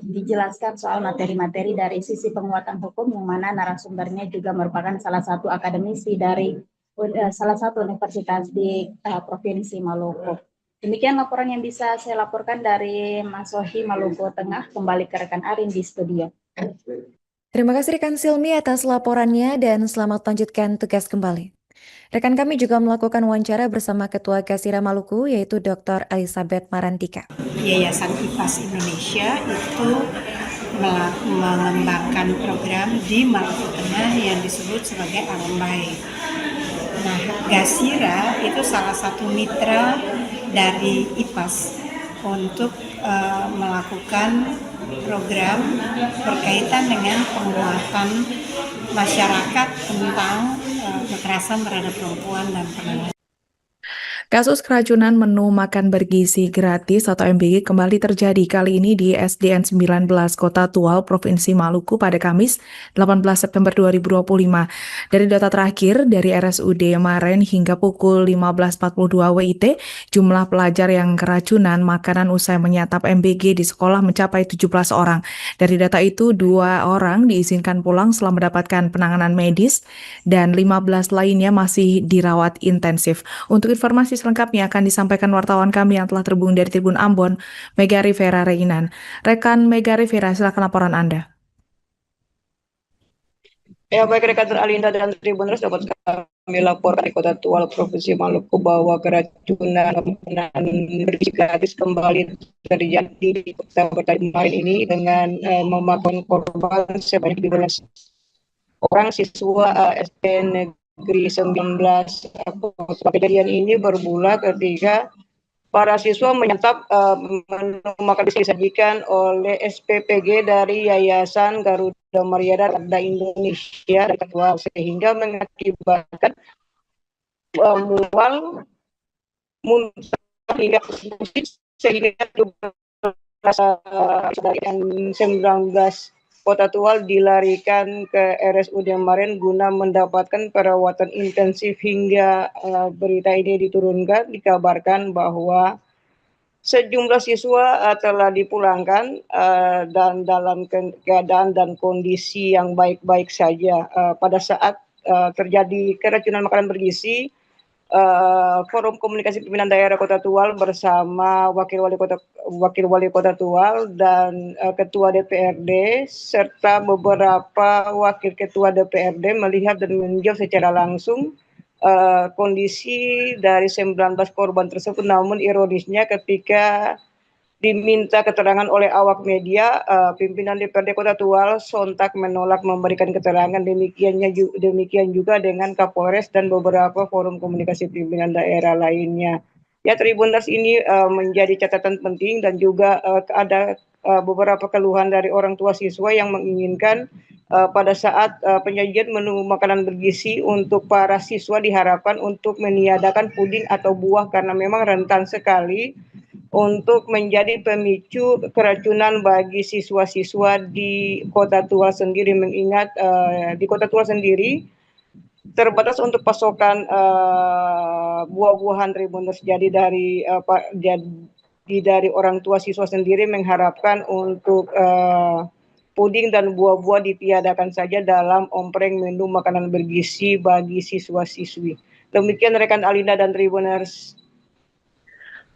[SPEAKER 8] dijelaskan soal materi-materi dari sisi penguatan hukum, yang mana narasumbernya juga merupakan salah satu akademisi dari salah satu universitas di Provinsi Maluku. Demikian laporan yang bisa saya laporkan dari Masohi Maluku Tengah. Kembali ke rekan Arin di studio.
[SPEAKER 7] Terima kasih rekan Silmi atas laporannya dan selamat lanjutkan tugas kembali. Rekan kami juga melakukan wawancara bersama Ketua Kasira Maluku yaitu Dr. Elizabeth Marantika.
[SPEAKER 9] Yayasan IPAS Indonesia itu mengembangkan program di Maluku Tengah yang disebut sebagai Arumbae. Nah, Kasira itu salah satu mitra dari IPAS untuk melakukan program berkaitan dengan penguatan masyarakat tentang kekerasan terhadap perempuan dan penanganan.
[SPEAKER 10] Kasus keracunan menu makan bergizi gratis atau MBG kembali terjadi kali ini di SDN 19 Kota Tual, Provinsi Maluku pada Kamis 18 September 2025. Dari data terakhir dari RSUD Maren hingga pukul 15.42 WIT, jumlah pelajar yang keracunan makanan usai menyantap MBG di sekolah mencapai 17 orang. Dari data itu, 2 orang diizinkan pulang setelah mendapatkan penanganan medis dan 15 lainnya masih dirawat intensif. Untuk informasi selengkapnya akan disampaikan wartawan kami yang telah terhubung dari Tribun Ambon, Mega Rivera Reinan. Rekan Mega Rivera, silakan laporan Anda.
[SPEAKER 2] Ya, baik rekan Alinda dan Tribuners, dapat kami laporkan di Kota Tual, Provinsi Maluku bahwa keracunan makanan bergizi gratis kembali terjadi di kota kemarin ini dengan memakan korban sebanyak 12 orang siswa SD Negeri 19. Kejadian ini bermula ketika para siswa menyantap menu makan disajikan oleh SPPG dari Yayasan Garuda Mariada Rakyat Indonesia dari Tual, sehingga mengakibatkan mual, muntah hingga sehingga 19 Kota Tual dilarikan ke RSUD Maren guna mendapatkan perawatan intensif hingga berita ini diturunkan. Dikabarkan bahwa sejumlah siswa telah dipulangkan dan dalam keadaan dan kondisi yang baik-baik saja. Pada saat terjadi keracunan makanan bergizi, Forum Komunikasi Pimpinan Daerah Kota Tual bersama Wakil Wali Kota Tual dan Ketua DPRD serta beberapa Wakil Ketua DPRD melihat dan meninjau secara langsung kondisi dari 19 korban tersebut. Namun ironisnya ketika diminta keterangan oleh awak media, pimpinan DPRD Kota Tual sontak menolak memberikan keterangan. Demikian juga dengan Kapolres dan beberapa forum komunikasi pimpinan daerah lainnya. Ya, Tribuners, ini menjadi catatan penting dan juga ada beberapa keluhan dari orang tua siswa yang menginginkan pada saat penyajian menu makanan bergizi untuk para siswa diharapkan untuk meniadakan puding atau buah karena memang rentan sekali untuk menjadi pemicu keracunan bagi siswa-siswa di Kota Tual sendiri, mengingat di Kota Tual sendiri terbatas untuk pasokan buah-buahan Tribuners. Jadi dari orang tua siswa sendiri mengharapkan untuk puding dan buah-buah ditiadakan saja dalam ompreng menu makanan bergizi bagi siswa-siswi. Demikian rekan Alinda dan Tribuners.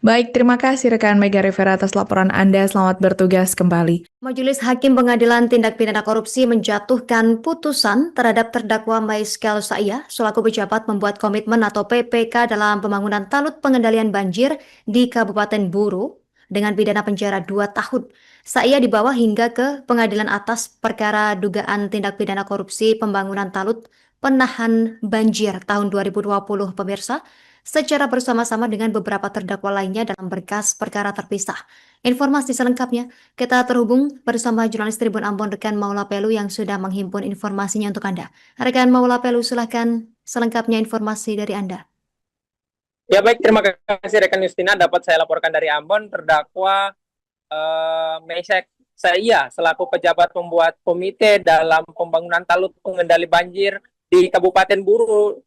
[SPEAKER 10] Baik, terima kasih rekan Mega Rivera atas laporan Anda. Selamat bertugas kembali.
[SPEAKER 1] Majelis Hakim Pengadilan Tindak Pidana Korupsi menjatuhkan putusan terhadap terdakwa Maiskel Saiyah selaku pejabat membuat komitmen atau PPK dalam pembangunan talut pengendalian banjir di Kabupaten Buru dengan pidana penjara 2 tahun. Saiyah dibawa hingga ke pengadilan atas perkara dugaan tindak pidana korupsi pembangunan talut penahan banjir tahun 2020, pemirsa, secara bersama-sama dengan beberapa terdakwa lainnya dalam berkas perkara terpisah. Informasi selengkapnya kita terhubung bersama jurnalis Tribun Ambon rekan Maula Pelu yang sudah menghimpun informasinya untuk Anda. Rekan Maula Pelu, silahkan selengkapnya informasi dari Anda.
[SPEAKER 11] Ya baik, terima kasih rekan Justina. Dapat saya laporkan dari Ambon, terdakwa Maiskel Saiyah selaku pejabat pembuat komite dalam pembangunan talut pengendali banjir di Kabupaten Buru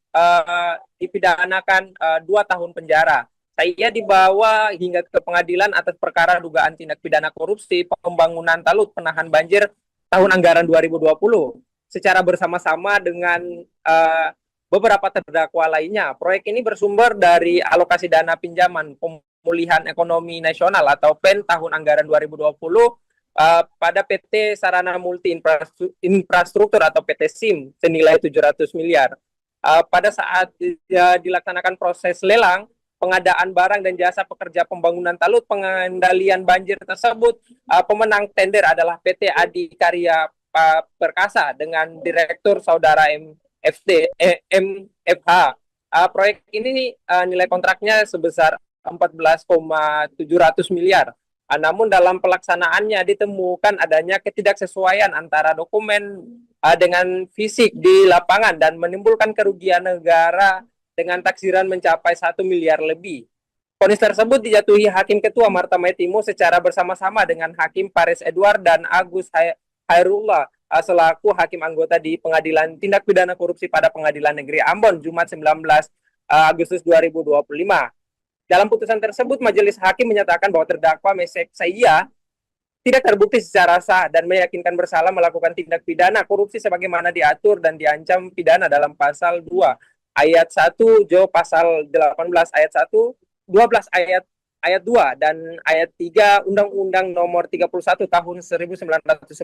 [SPEAKER 11] dipidanakan 2 tahun penjara. Saiyah dibawa hingga ke pengadilan atas perkara dugaan tindak pidana korupsi pembangunan talut penahan banjir tahun anggaran 2020 secara bersama-sama dengan beberapa terdakwa lainnya. Proyek ini bersumber dari alokasi dana pinjaman pemulihan ekonomi nasional atau PEN tahun anggaran 2020 pada PT Sarana Multi Infrastruktur atau PT SIM senilai 700 miliar. Pada saat dilaksanakan proses lelang, pengadaan barang dan jasa pekerja pembangunan talut pengendalian banjir tersebut, pemenang tender adalah PT Adi Karya Perkasa dengan Direktur Saudara MFH. Proyek ini nilai kontraknya sebesar 14,700 miliar. Namun dalam pelaksanaannya ditemukan adanya ketidaksesuaian antara dokumen dengan fisik di lapangan dan menimbulkan kerugian negara dengan taksiran mencapai 1 miliar lebih. Vonis tersebut dijatuhi Hakim Ketua Marta Maitimo secara bersama-sama dengan Hakim Paris Edward dan Agus Hairullah selaku hakim anggota di Pengadilan Tindak Pidana Korupsi pada Pengadilan Negeri Ambon Jumat 19 Agustus 2025. Dalam putusan tersebut, majelis hakim menyatakan bahwa terdakwa Maiskel Saiyah tidak terbukti secara sah dan meyakinkan bersalah melakukan tindak pidana korupsi sebagaimana diatur dan diancam pidana dalam pasal 2 ayat 1 Jo pasal 18 ayat 1, 12 ayat 2 dan ayat 3 Undang-Undang Nomor 31 Tahun 1999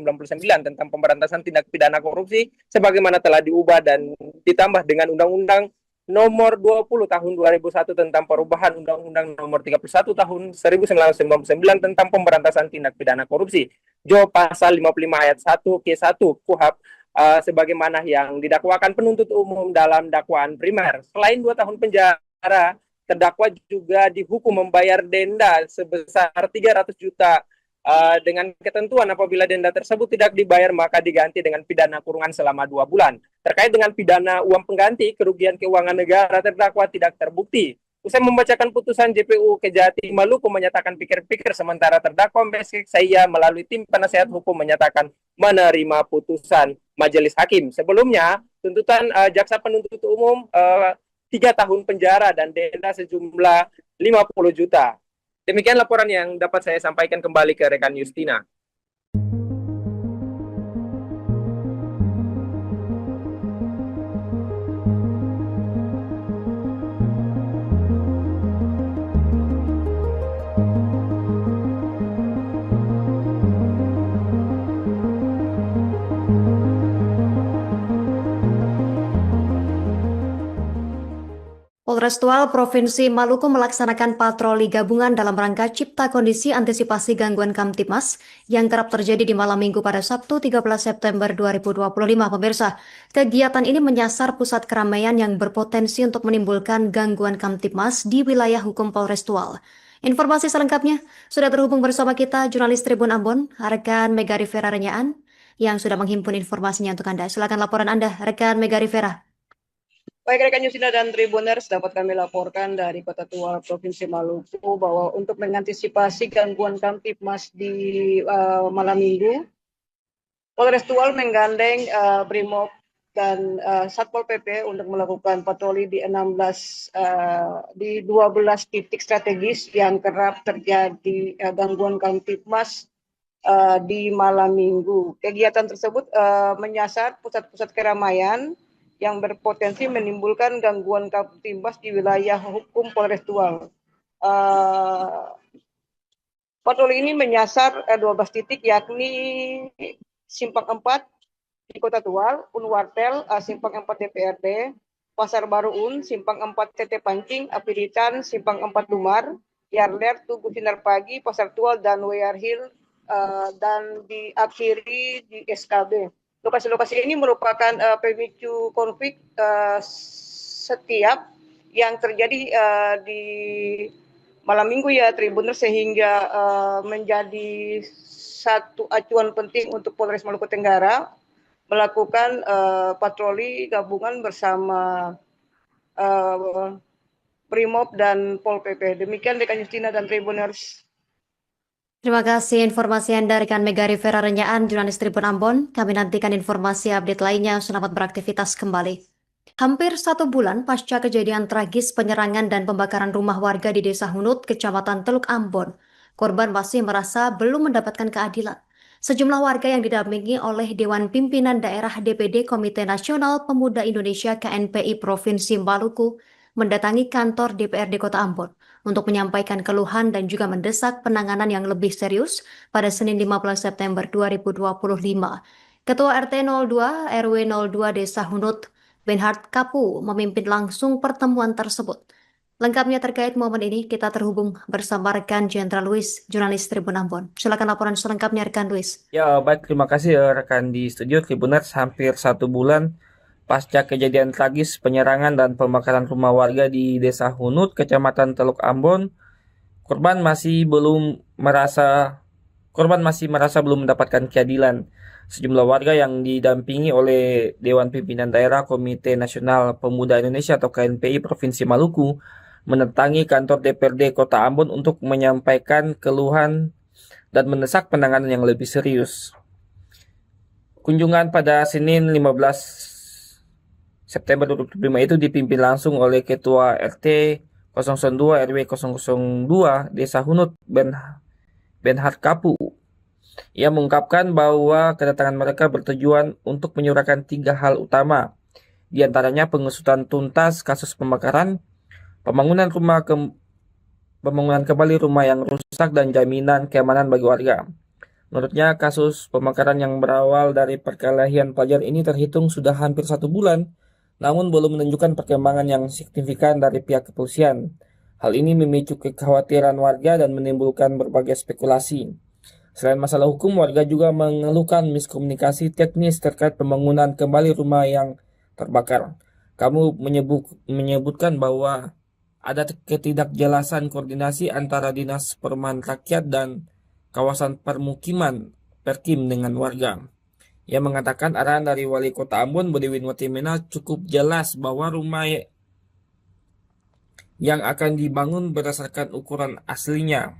[SPEAKER 11] tentang pemberantasan tindak pidana korupsi sebagaimana telah diubah dan ditambah dengan Undang-Undang Nomor 20 Tahun 2001 tentang perubahan Undang-Undang Nomor 31 Tahun 1999 tentang pemberantasan tindak pidana korupsi. Jo pasal 55 ayat 1 K1 KUHP sebagaimana yang didakwakan penuntut umum dalam dakwaan primer. Selain 2 tahun penjara, terdakwa juga dihukum membayar denda sebesar 300 juta dengan ketentuan apabila denda tersebut tidak dibayar maka diganti dengan pidana kurungan selama 2 bulan. Terkait dengan pidana uang pengganti kerugian keuangan negara, terdakwa tidak terbukti. Usai membacakan putusan, JPU Kejati Maluku menyatakan pikir-pikir sementara terdakwa Maiskel Saiyah melalui tim penasehat hukum menyatakan menerima putusan majelis hakim. Sebelumnya, tuntutan jaksa penuntut umum 3 tahun penjara dan denda sejumlah 50 juta. Demikian laporan yang dapat saya sampaikan kembali ke rekan Justina.
[SPEAKER 1] Polres Tual Provinsi Maluku melaksanakan patroli gabungan dalam rangka cipta kondisi antisipasi gangguan Kamtibmas yang kerap terjadi di malam minggu pada Sabtu 13 September 2025, pemirsa. Kegiatan ini menyasar pusat keramaian yang berpotensi untuk menimbulkan gangguan Kamtibmas di wilayah hukum Polres Tual. Informasi selengkapnya sudah terhubung bersama kita jurnalis Tribun Ambon, rekan Mega Rivera Renyaan, yang sudah menghimpun informasinya untuk Anda. Silakan laporan Anda, rekan Mega Rivera.
[SPEAKER 2] Baik rekan Yusina dan Tribuners, dapat kami laporkan dari Kota Tual Provinsi Maluku bahwa untuk mengantisipasi gangguan Kamtibmas di malam minggu, Polres Tual menggandeng Brimob dan Satpol PP untuk melakukan patroli di 12 titik strategis yang kerap terjadi gangguan Kamtibmas di malam minggu. Kegiatan tersebut menyasar pusat-pusat keramaian yang berpotensi menimbulkan gangguan Kamtibmas di wilayah hukum Polres Tual. Patroli ini menyasar 12 titik, yakni Simpang 4 di Kota Tual, Unwartel, Simpang 4 DPRD, Pasar Baru Un, Simpang 4 TT Pancing, Apiritan, Simpang 4 Lumar, Yarler, Tugu Sinar Pagi, Pasar Tual, dan Wear Hill, dan diakhiri di SKB. Lokasi-lokasi ini merupakan pemicu konflik setiap yang terjadi di malam minggu ya Tribuner, sehingga menjadi satu acuan penting untuk Polres Maluku Tenggara melakukan patroli gabungan bersama Brimob dan Pol PP. Demikian rekan Justina dan Tribuners.
[SPEAKER 1] Terima kasih informasi Anda rekan Mega Rivera Renyaan, jurnalis Tribun Ambon. Kami nantikan informasi update lainnya. Selamat beraktivitas kembali. Hampir 1 bulan pasca kejadian tragis penyerangan dan pembakaran rumah warga di Desa Hunut, Kecamatan Teluk Ambon, korban masih merasa belum mendapatkan keadilan. Sejumlah warga yang didampingi oleh Dewan Pimpinan Daerah DPD Komite Nasional Pemuda Indonesia KNPI Provinsi Maluku mendatangi kantor DPRD Kota Ambon untuk menyampaikan keluhan dan juga mendesak penanganan yang lebih serius pada Senin 15 September 2025. Ketua RT 02 RW 02 Desa Hunut, Benhard Kapu, memimpin langsung pertemuan tersebut. Lengkapnya terkait momen ini, kita terhubung bersama rekan Jenderal Luis, jurnalis Tribun Ambon. Silakan laporan selengkapnya rekan Luis.
[SPEAKER 3] Ya, baik, terima kasih rekan di studio Tribuners. Hampir 1 bulan pasca kejadian tragis penyerangan dan pembakaran rumah warga di Desa Hunut, Kecamatan Teluk Ambon, korban masih merasa belum mendapatkan keadilan. Sejumlah warga yang didampingi oleh Dewan Pimpinan Daerah Komite Nasional Pemuda Indonesia atau KNPI Provinsi Maluku mendatangi kantor DPRD Kota Ambon untuk menyampaikan keluhan dan mendesak penanganan yang lebih serius. Kunjungan pada Senin 15 September 2025 itu dipimpin langsung oleh Ketua RT 002 RW 002 Desa Hunut, Benhard Kapu. Ia mengungkapkan bahwa kedatangan mereka bertujuan untuk menyuarakan 3 hal utama, di antaranya pengusutan tuntas kasus pembakaran, pembangunan kembali rumah yang rusak, dan jaminan keamanan bagi warga. Menurutnya, kasus pembakaran yang berawal dari perkelahian pelajar ini terhitung sudah hampir 1 bulan, namun belum menunjukkan perkembangan yang signifikan dari pihak kepolisian. Hal ini memicu kekhawatiran warga dan menimbulkan berbagai spekulasi. Selain masalah hukum, warga juga mengeluhkan miskomunikasi teknis terkait pembangunan kembali rumah yang terbakar. Kamu menyebutkan bahwa ada ketidakjelasan koordinasi antara Dinas Perumahan Rakyat dan kawasan permukiman Perkim dengan warga. Ia mengatakan arahan dari Wali Kota Ambon, Bodewin Watimena, cukup jelas bahwa rumah yang akan dibangun berdasarkan ukuran aslinya.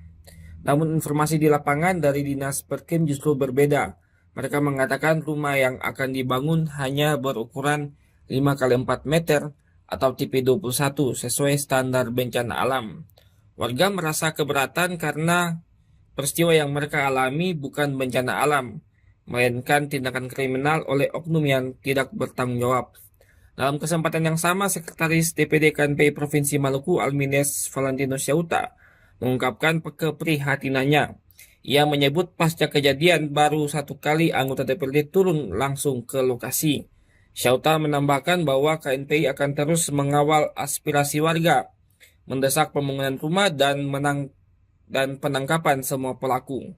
[SPEAKER 3] Namun informasi di lapangan dari Dinas Perkim justru berbeda. Mereka mengatakan rumah yang akan dibangun hanya berukuran 5x4 meter atau tipe 21 sesuai standar bencana alam. Warga merasa keberatan karena peristiwa yang mereka alami bukan bencana alam, melainkan tindakan kriminal oleh oknum yang tidak bertanggung jawab. Dalam kesempatan yang sama, Sekretaris DPD KNPI Provinsi Maluku Almines Valentino Syauta mengungkapkan keprihatinannya. Ia menyebut pasca kejadian baru 1 kali anggota DPRD turun langsung ke lokasi. Syauta menambahkan bahwa KNPI akan terus mengawal aspirasi warga, mendesak pembangunan rumah dan penangkapan semua pelaku.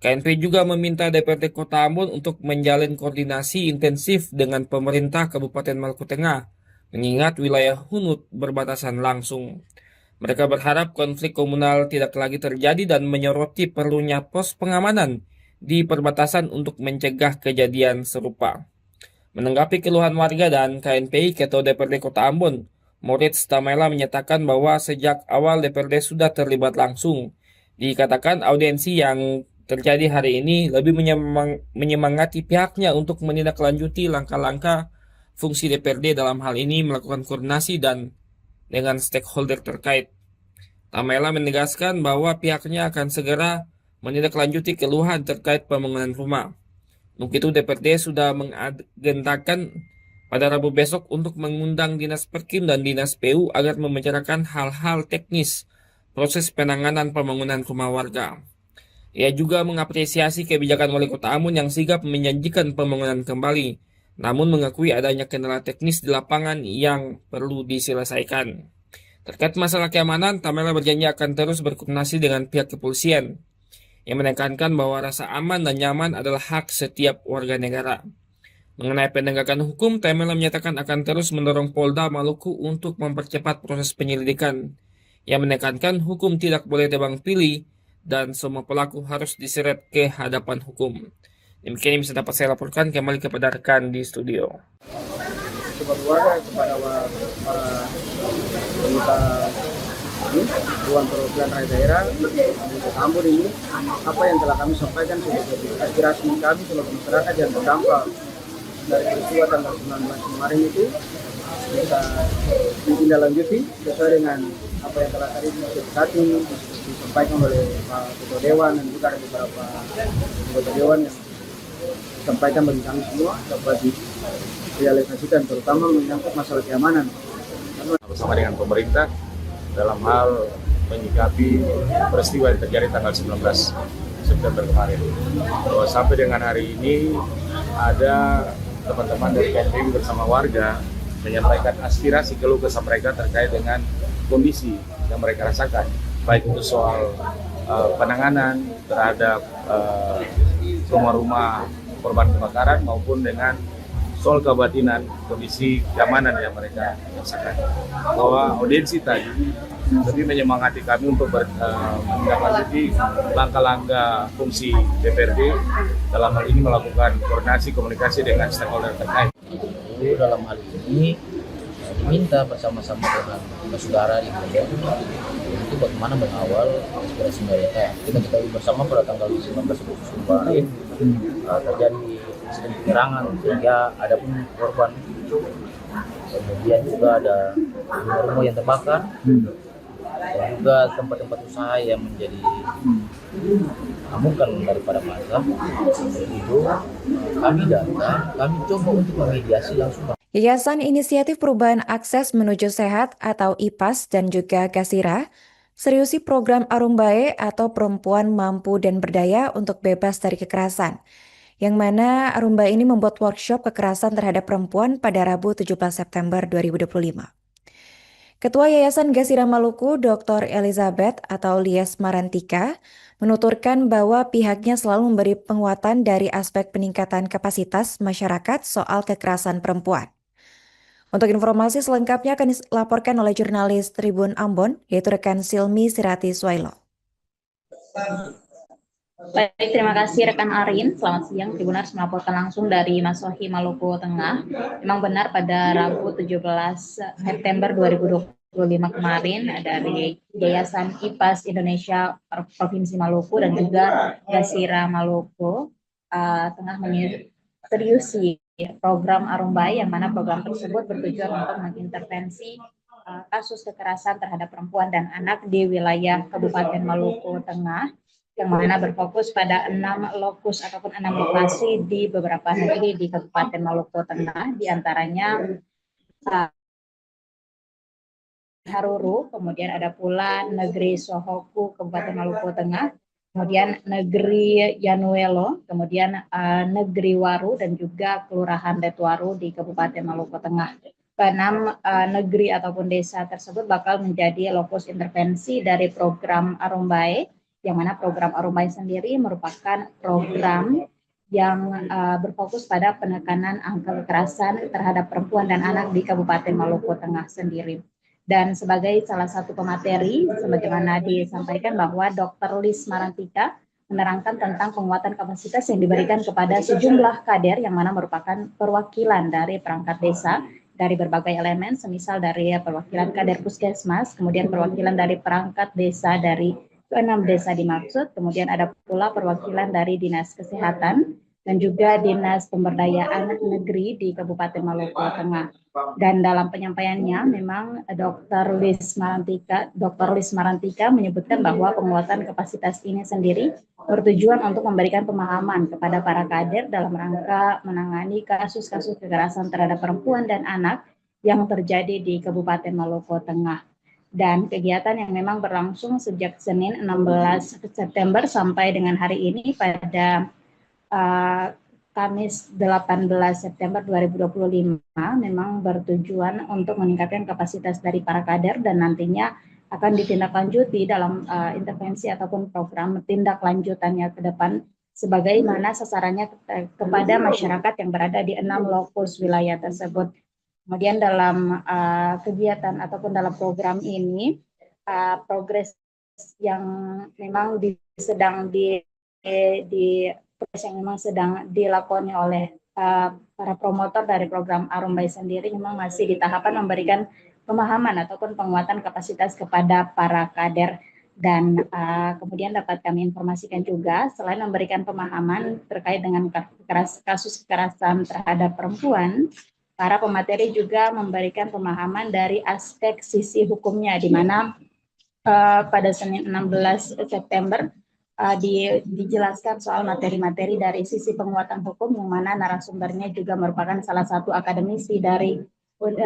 [SPEAKER 3] KNPI juga meminta DPRD Kota Ambon untuk menjalin koordinasi intensif dengan pemerintah Kabupaten Maluku Tengah, mengingat wilayah Hunut berbatasan langsung. Mereka berharap konflik komunal tidak lagi terjadi dan menyoroti perlunya pos pengamanan di perbatasan untuk mencegah kejadian serupa. Menanggapi keluhan warga dan KNPI, Ketua DPRD Kota Ambon, Moritz Tamela menyatakan bahwa sejak awal DPRD sudah terlibat langsung. Dikatakan audiensi yang terjadi hari ini lebih menyemangati pihaknya untuk menindaklanjuti langkah-langkah fungsi DPRD dalam hal ini melakukan koordinasi dan dengan stakeholder terkait. Tamela menegaskan bahwa pihaknya akan segera menindaklanjuti keluhan terkait pembangunan rumah. Untuk itu DPRD sudah mengagendakan pada Rabu besok untuk mengundang Dinas Perkim dan Dinas PU agar membicarakan hal-hal teknis proses penanganan pembangunan rumah warga. Ia juga mengapresiasi kebijakan Wali Kota Ambon yang sigap menjanjikan pembangunan kembali, namun mengakui adanya kendala teknis di lapangan yang perlu diselesaikan. Terkait masalah keamanan, Tamela berjanji akan terus berkoordinasi dengan pihak kepolisian, yang menekankan bahwa rasa aman dan nyaman adalah hak setiap warga negara. Mengenai penegakan hukum, Tamela menyatakan akan terus mendorong Polda Maluku untuk mempercepat proses penyelidikan, yang menekankan hukum tidak boleh tebang pilih dan semua pelaku harus diseret ke hadapan hukum. Demikian yang bisa dapat saya laporkan kembali kepada rekan di studio.
[SPEAKER 4] Sebagai warga kepada para anggota Dewan Perwakilan Rakyat Daerah di Kota Ambon ini, apa yang telah kami sampaikan sebagai aspirasi kami sebagai masyarakat yang terdampak dari peristiwa tanggal 19 kemarin itu bisa ditindaklanjuti sesuai dengan apa yang telah tadi disampaikan oleh Pak Ketua Dewan dan juga ada beberapa anggota Dewan yang disampaikan bagi kami semua dapat direalisasikan, terutama menyangkut masalah keamanan.
[SPEAKER 5] Bersama dengan pemerintah dalam hal menyikapi peristiwa yang terjadi tanggal 19 September kemarin. Bahwa sampai dengan hari ini ada teman-teman dari KNPI bersama warga menyampaikan aspirasi keluh kesah mereka terkait dengan kondisi yang mereka rasakan, baik itu soal penanganan terhadap semua rumah korban kebakaran maupun dengan soal kebatinan kondisi keamanan yang mereka rasakan. Bahwa audiensi tadi lebih menyemangati kami untuk menindaklanjuti langkah-langkah fungsi DPRD dalam hal ini melakukan koordinasi komunikasi dengan stakeholder terkait.
[SPEAKER 6] Dalam hal ini diminta bersama-sama dengan saudara di Ambon untuk bagaimana mengawal aspirasi mereka. Kita ketahui bersama pada tanggal 19 Agustus kemarin terjadi insiden penyerangan sehingga ada pun korban. Kemudian juga ada rumah yang terbakar dan juga tempat-tempat usaha yang menjadi amukan daripada masa. Jadi itu kami datang, kami coba untuk memediasi langsung.
[SPEAKER 7] Yayasan Inisiatif Perubahan Akses Menuju Sehat atau IPAS dan juga Gasira seriusi program Arumbae atau Perempuan Mampu dan Berdaya untuk Bebas dari Kekerasan, yang mana Arumbae ini membuat workshop kekerasan terhadap perempuan pada Rabu 17 September 2025. Ketua Yayasan Gasira Maluku, Dr. Elizabeth atau Lies Marantika, menuturkan bahwa pihaknya selalu memberi penguatan dari aspek peningkatan kapasitas masyarakat soal kekerasan perempuan. Untuk informasi selengkapnya akan dilaporkan oleh jurnalis Tribun Ambon, yaitu rekan Silmi Sirati Swailo.
[SPEAKER 8] Baik, terima kasih rekan Arin. Selamat siang, Tribuners melaporkan langsung dari Masohi, Maluku Tengah. Memang benar pada Rabu 17 September 2025 kemarin dari Yayasan IPAS Indonesia Provinsi Maluku dan juga Gasira Maluku tengah seriusi program Arumbae, yang mana program tersebut bertujuan untuk mengintervensi kasus kekerasan terhadap perempuan dan anak di wilayah Kabupaten Maluku Tengah, yang mana berfokus pada 6 lokus ataupun 6 lokasi di beberapa negeri di Kabupaten Maluku Tengah, diantaranya Haruru, kemudian ada pula negeri Sohoku, Kabupaten Maluku Tengah, kemudian Negeri Yanuelo, kemudian Negeri Waru, dan juga Kelurahan Letuaru di Kabupaten Maluku Tengah. Keenam negeri ataupun desa tersebut bakal menjadi lokus intervensi dari program Arumbae, yang mana program Arumbae sendiri merupakan program yang berfokus pada penekanan angka kekerasan terhadap perempuan dan anak di Kabupaten Maluku Tengah sendiri. Dan sebagai salah satu pemateri, sebagaimana disampaikan bahwa Dr. Lis Marantika menerangkan tentang penguatan kapasitas yang diberikan kepada sejumlah kader yang mana merupakan perwakilan dari perangkat desa dari berbagai elemen, semisal dari perwakilan kader puskesmas, kemudian perwakilan dari perangkat desa dari 6 desa dimaksud, kemudian ada pula perwakilan dari Dinas Kesehatan dan juga Dinas Pemberdayaan Negeri di Kabupaten Maluku Tengah. Dan dalam penyampaiannya memang Dr. Lis Marantika menyebutkan bahwa penguatan kapasitas ini sendiri bertujuan untuk memberikan pemahaman kepada para kader dalam rangka menangani kasus-kasus kekerasan terhadap perempuan dan anak yang terjadi di Kabupaten Maluku Tengah. Dan kegiatan yang memang berlangsung sejak Senin 16 September sampai dengan hari ini pada Kamis 18 September 2025 memang bertujuan untuk meningkatkan kapasitas dari para kader dan nantinya akan ditindaklanjuti dalam intervensi ataupun program tindak lanjutannya ke depan sebagaimana sasarannya kepada masyarakat yang berada di 6 lokus wilayah tersebut. Kemudian dalam kegiatan ataupun dalam program ini progres yang memang sedang yang memang sedang dilakoni oleh para promotor dari program Arumbae sendiri memang masih di tahapan memberikan pemahaman ataupun penguatan kapasitas kepada para kader. Dan kemudian dapat kami informasikan juga selain memberikan pemahaman terkait dengan kasus kekerasan terhadap perempuan, para pemateri juga memberikan pemahaman dari aspek sisi hukumnya, di mana pada Senin 16 September dijelaskan soal materi-materi dari sisi penguatan hukum yang mana narasumbernya juga merupakan salah satu akademisi dari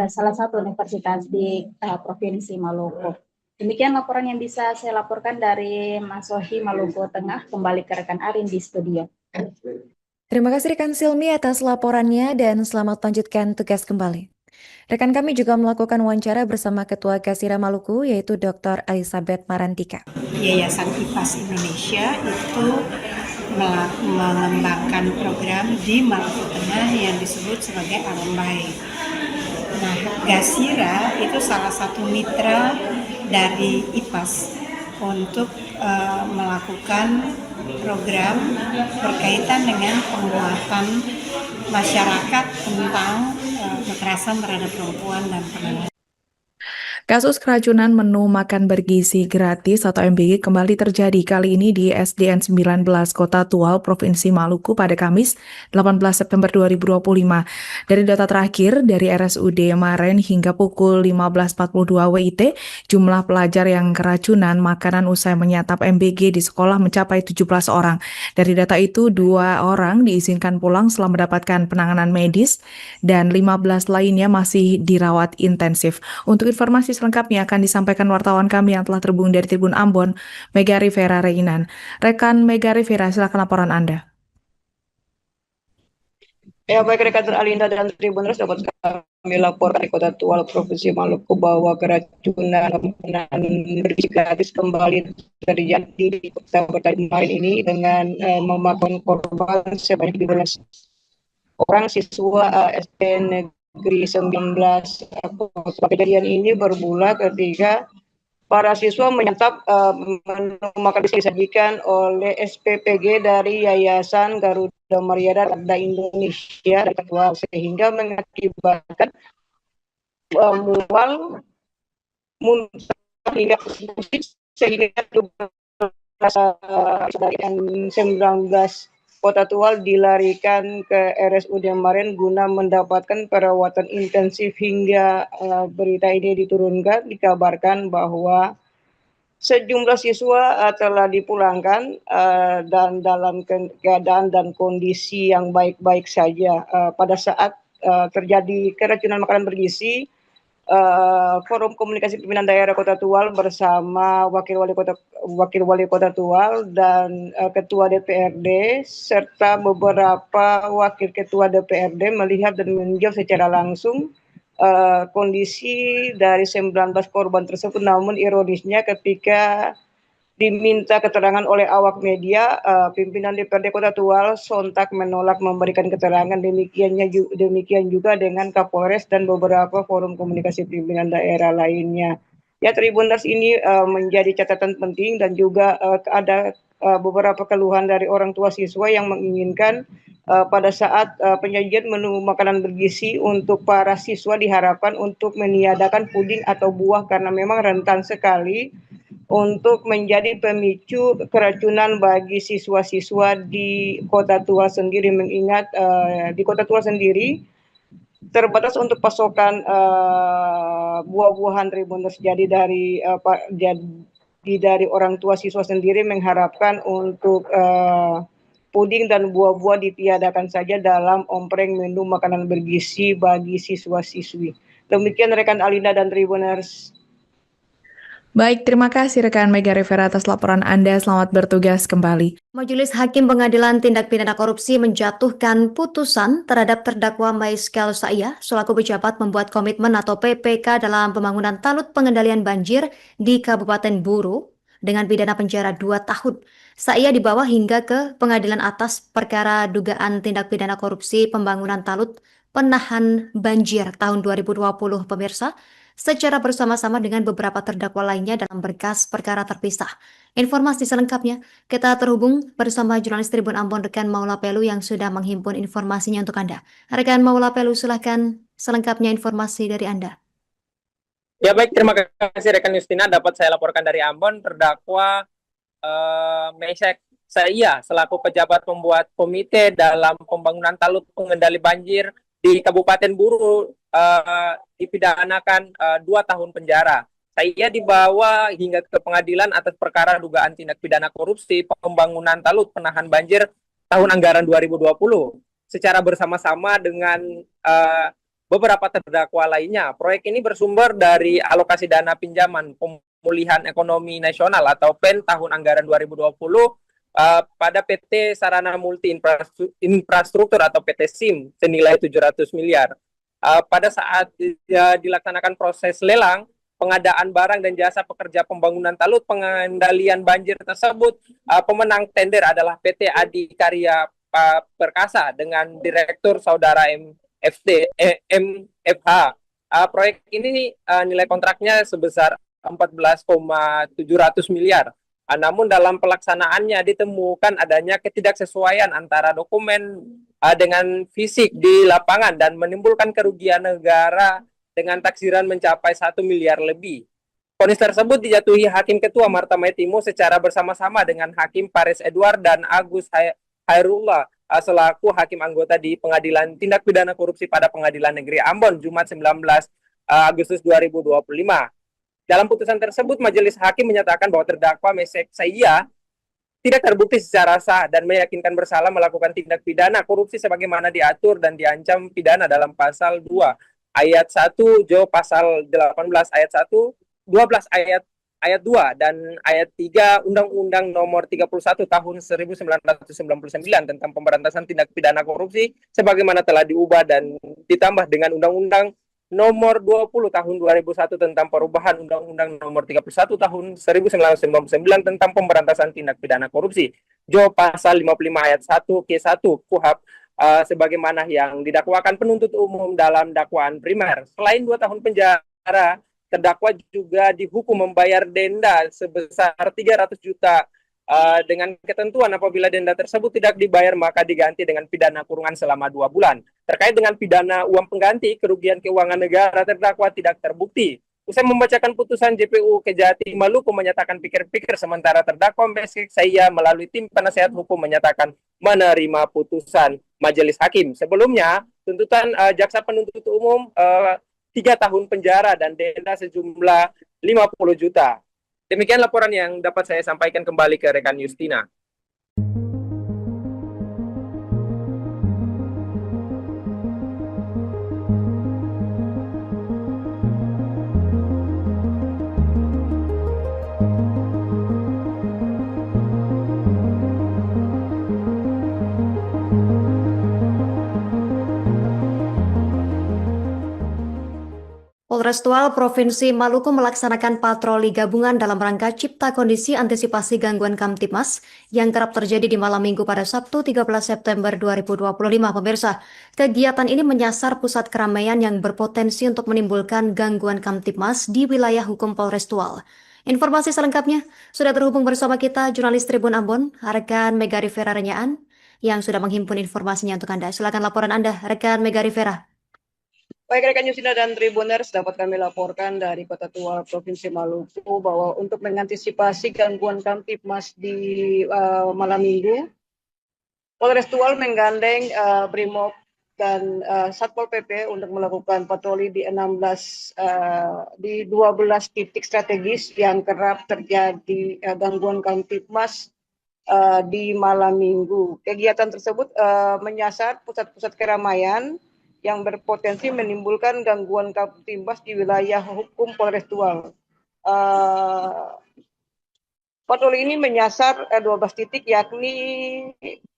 [SPEAKER 8] salah satu universitas di Provinsi Maluku. Demikian laporan yang bisa saya laporkan dari Masohi Maluku Tengah. Kembali ke rekan Arin di studio.
[SPEAKER 7] Terima kasih rekan Silmi atas laporannya dan selamat lanjutkan tugas kembali. Rekan kami juga melakukan wawancara bersama Ketua Kasira Maluku yaitu Dr. Elizabeth Marantika.
[SPEAKER 9] Yayasan IPAS Indonesia itu mengembangkan program di Maluku Tengah yang disebut sebagai Arumbae. Nah, Kasira itu salah satu mitra dari IPAS untuk melakukan program berkaitan dengan penguatan masyarakat tentang kekerasan terhadap perempuan dan penanganan.
[SPEAKER 10] Kasus keracunan menu makan bergizi gratis atau MBG kembali terjadi kali ini di SDN 19 Kota Tual, Provinsi Maluku pada Kamis 18 September 2025. Dari data terakhir dari RSUD Maren hingga pukul 15.42 WIT, jumlah pelajar yang keracunan makanan usai menyantap MBG di sekolah mencapai 17 orang. Dari data itu, 2 orang diizinkan pulang setelah mendapatkan penanganan medis dan 15 lainnya masih dirawat intensif. Untuk informasi selengkapnya akan disampaikan wartawan kami yang telah terhubung dari Tribun Ambon, Mega Rivera Reinan. Rekan Mega Rivera, silakan laporan Anda.
[SPEAKER 2] Ya, baik rekan Alinda dan Tribuners, dapat kami laporkan di Kota Tual, Provinsi Maluku bahwa keracunan makanan bergizi gratis kembali terjadi di kota kemarin ini dengan memakan korban sebanyak 12 orang siswa SD Negeri 19. Kejadian ini bermula ketika para siswa menyantap menu makan disajikan oleh SPPG dari Yayasan Garuda Mariada Radda Indonesia sehingga mengakibatkan mual, muntah hingga sehingga 19 Kota Tual dilarikan ke RSUD Maren guna mendapatkan perawatan intensif hingga berita ini diturunkan. Dikabarkan bahwa sejumlah siswa telah dipulangkan dan dalam keadaan dan kondisi yang baik-baik saja. Pada saat terjadi keracunan makanan bergizi, Forum Komunikasi Pimpinan Daerah Kota Tual bersama Wakil Wali Kota Tual dan Ketua DPRD serta beberapa Wakil Ketua DPRD melihat dan meninjau secara langsung kondisi dari 19 korban tersebut. Namun ironisnya ketika diminta keterangan oleh awak media, pimpinan DPRD Kota Tual sontak menolak memberikan keterangan. Demikian juga dengan Kapolres dan beberapa forum komunikasi pimpinan daerah lainnya. Ya, Tribuners, ini menjadi catatan penting dan juga ada beberapa keluhan dari orang tua siswa yang menginginkan pada saat penyajian menu makanan bergizi untuk para siswa diharapkan untuk meniadakan puding atau buah karena memang rentan sekali untuk menjadi pemicu keracunan bagi siswa-siswa di Kota Tual sendiri, mengingat di Kota Tual sendiri terbatas untuk pasokan buah-buahan Tribuners. Jadi dari orang tua siswa sendiri mengharapkan untuk puding dan buah-buah ditiadakan saja dalam ompreng menu makanan bergizi bagi siswa-siswi. Demikian rekan Alinda dan Tribuners.
[SPEAKER 10] Baik, terima kasih rekan Mega Rivera atas laporan Anda. Selamat bertugas kembali.
[SPEAKER 1] Majelis Hakim Pengadilan Tindak Pidana Korupsi menjatuhkan putusan terhadap terdakwa Maiskel Saiyah selaku pejabat membuat komitmen atau PPK dalam pembangunan talut pengendalian banjir di Kabupaten Buru dengan pidana penjara 2 tahun. Saiyah dibawa hingga ke pengadilan atas perkara dugaan tindak pidana korupsi pembangunan talut penahan banjir tahun 2020, pemirsa, secara bersama-sama dengan beberapa terdakwa lainnya dalam berkas perkara terpisah. Informasi selengkapnya kita terhubung bersama jurnalis Tribun Ambon rekan Maula Pelu yang sudah menghimpun informasinya untuk Anda. Rekan Maula Pelu, silahkan selengkapnya informasi dari Anda.
[SPEAKER 11] Ya baik, terima kasih rekan Justina. Dapat saya laporkan dari Ambon, terdakwa Maiskel Saiyah selaku pejabat pembuat komite dalam pembangunan talut pengendali banjir di Kabupaten Buru dipidanakan 2 tahun penjara. Saiyah dibawa hingga ke pengadilan atas perkara dugaan tindak pidana korupsi pembangunan talut penahan banjir tahun anggaran 2020 secara bersama-sama dengan beberapa terdakwa lainnya. Proyek ini bersumber dari alokasi dana pinjaman pemulihan ekonomi nasional atau PEN tahun anggaran 2020 pada PT Sarana Multi Infrastruktur atau PT SIM senilai 700 miliar. Pada saat dilaksanakan proses lelang, pengadaan barang dan jasa pekerja pembangunan talut pengendalian banjir tersebut, pemenang tender adalah PT Adi Karya Perkasa dengan Direktur Saudara MFH. Proyek ini nilai kontraknya sebesar 14,700 miliar. Namun dalam pelaksanaannya ditemukan adanya ketidaksesuaian antara dokumen dengan fisik di lapangan dan menimbulkan kerugian negara dengan taksiran mencapai 1 miliar lebih. Vonis tersebut dijatuhi Hakim Ketua Marta Maitimo secara bersama-sama dengan Hakim Paris Edward dan Agus Hairullah selaku hakim anggota di Pengadilan Tindak Pidana Korupsi pada Pengadilan Negeri Ambon Jumat 19 Agustus 2025. Dalam putusan tersebut, majelis hakim menyatakan bahwa terdakwa Maiskel Saiyah tidak terbukti secara sah dan meyakinkan bersalah melakukan tindak pidana korupsi sebagaimana diatur dan diancam pidana dalam pasal 2 ayat 1 Jo pasal 18 ayat 1, 12 ayat 2 dan ayat 3 Undang-Undang Nomor 31 Tahun 1999 tentang pemberantasan tindak pidana korupsi sebagaimana telah diubah dan ditambah dengan Undang-Undang Nomor 20 Tahun 2001 tentang perubahan Undang-Undang Nomor 31 Tahun 1999 tentang pemberantasan tindak pidana korupsi. Jo pasal 55 ayat 1 K1 KUHP sebagaimana yang didakwakan penuntut umum dalam dakwaan primer. Selain 2 tahun penjara, terdakwa juga dihukum membayar denda sebesar 300 juta dengan ketentuan apabila denda tersebut tidak dibayar maka diganti dengan pidana kurungan selama 2 bulan. Terkait dengan pidana uang pengganti kerugian keuangan negara, terdakwa tidak terbukti. Usai membacakan putusan, JPU Kejati Maluku menyatakan pikir-pikir sementara terdakwa Maiskel Saiyah melalui tim penasehat hukum menyatakan menerima putusan majelis hakim. Sebelumnya, tuntutan jaksa penuntut umum 3 tahun penjara dan denda sejumlah 50 juta. Demikian laporan yang dapat saya sampaikan kembali ke rekan Justina.
[SPEAKER 1] Polrestual Provinsi Maluku melaksanakan patroli gabungan dalam rangka cipta kondisi antisipasi gangguan Kamtibmas yang kerap terjadi di malam minggu pada Sabtu 13 September 2025. Pemirsa, kegiatan ini menyasar pusat keramaian yang berpotensi untuk menimbulkan gangguan Kamtibmas di wilayah hukum Polrestual. Informasi selengkapnya sudah terhubung bersama kita jurnalis Tribun Ambon, rekan Mega Rivera Renyaan, yang sudah menghimpun informasinya untuk Anda. Silakan laporan Anda, rekan Mega Rivera.
[SPEAKER 2] Baik rekan Yusina dan Tribuners, dapat kami laporkan dari Kota Tual Provinsi Maluku bahwa untuk mengantisipasi gangguan Kamtibmas di malam minggu, Polres Tual menggandeng Brimob dan Satpol PP untuk melakukan patroli di 12 titik strategis yang kerap terjadi gangguan Kamtibmas di malam minggu. Kegiatan tersebut menyasar pusat-pusat keramaian yang berpotensi menimbulkan gangguan Kamtibmas di wilayah hukum Polres Tual. Patroli ini menyasar 12 titik, yakni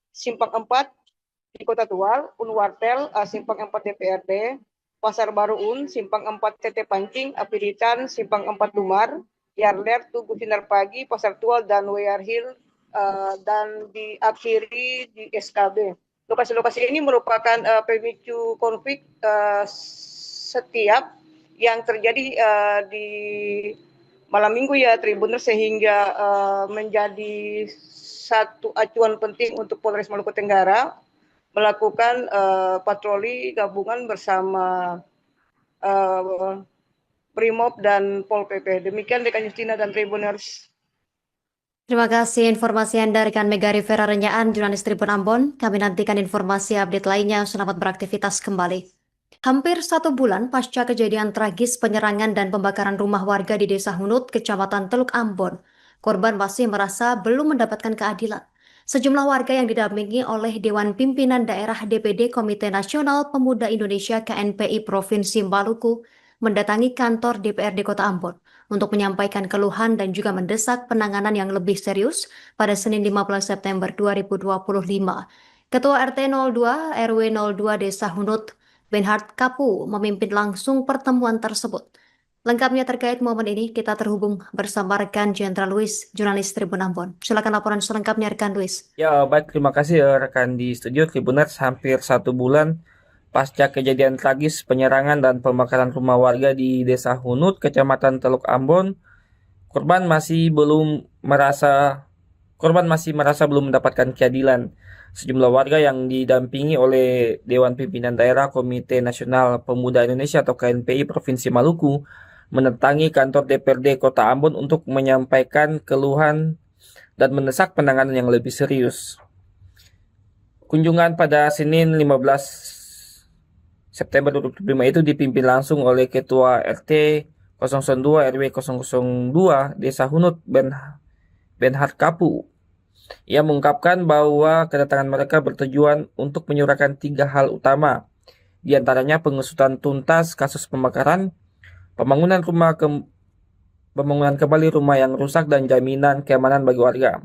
[SPEAKER 2] Simpang 4 di Kota Tual, Unwartel, Simpang 4 DPRD, Pasar Baru Un, Simpang 4 TT Pancing, Apiritan, Simpang 4 Dumar, Yarler, Tugu Sinar Pagi, Pasar Tual, dan Weyar Hill, dan diakhiri di SKB. Lokasi-lokasi ini merupakan pemicu konflik setiap yang terjadi di malam minggu ya Tribuners, sehingga menjadi satu acuan penting untuk Polres Maluku Tenggara melakukan patroli gabungan bersama Brimob dan Pol PP. Demikian rekan Justina dan Tribuners.
[SPEAKER 1] Terima kasih informasi Anda rekan Mega Rivera Renyaan, jurnalis Tribun Ambon. Kami nantikan informasi update lainnya. Selamat beraktivitas kembali. Hampir 1 bulan pasca kejadian tragis penyerangan dan pembakaran rumah warga di Desa Hunut, Kecamatan Teluk Ambon, korban masih merasa belum mendapatkan keadilan. Sejumlah warga yang didampingi oleh Dewan Pimpinan Daerah DPD Komite Nasional Pemuda Indonesia KNPI Provinsi Maluku mendatangi kantor DPRD Kota Ambon untuk menyampaikan keluhan dan juga mendesak penanganan yang lebih serius pada Senin 15 September 2025. Ketua RT 02 RW 02 Desa Hunut, Benhard Kapu, memimpin langsung pertemuan tersebut. Lengkapnya terkait momen ini, kita terhubung bersama rekan Jenderal Luis, jurnalis Tribun Ambon. Silakan laporan selengkapnya rekan Luis.
[SPEAKER 3] Ya, baik, terima kasih rekan di studio Tribuners. Hampir 1 bulan pasca kejadian tragis penyerangan dan pembakaran rumah warga di Desa Hunut, Kecamatan Teluk Ambon, korban masih merasa belum mendapatkan keadilan. Sejumlah warga yang didampingi oleh Dewan Pimpinan Daerah Komite Nasional Pemuda Indonesia atau KNPI Provinsi Maluku mendatangi kantor DPRD Kota Ambon untuk menyampaikan keluhan dan mendesak penanganan yang lebih serius. Kunjungan pada Senin 15 September 2025 itu dipimpin langsung oleh Ketua RT 002 RW 002 Desa Hunut, Benhard Kapu. Ia mengungkapkan bahwa kedatangan mereka bertujuan untuk menyuarakan 3 hal utama, di antaranya pengusutan tuntas kasus pembakaran, pembangunan kembali rumah yang rusak, dan jaminan keamanan bagi warga.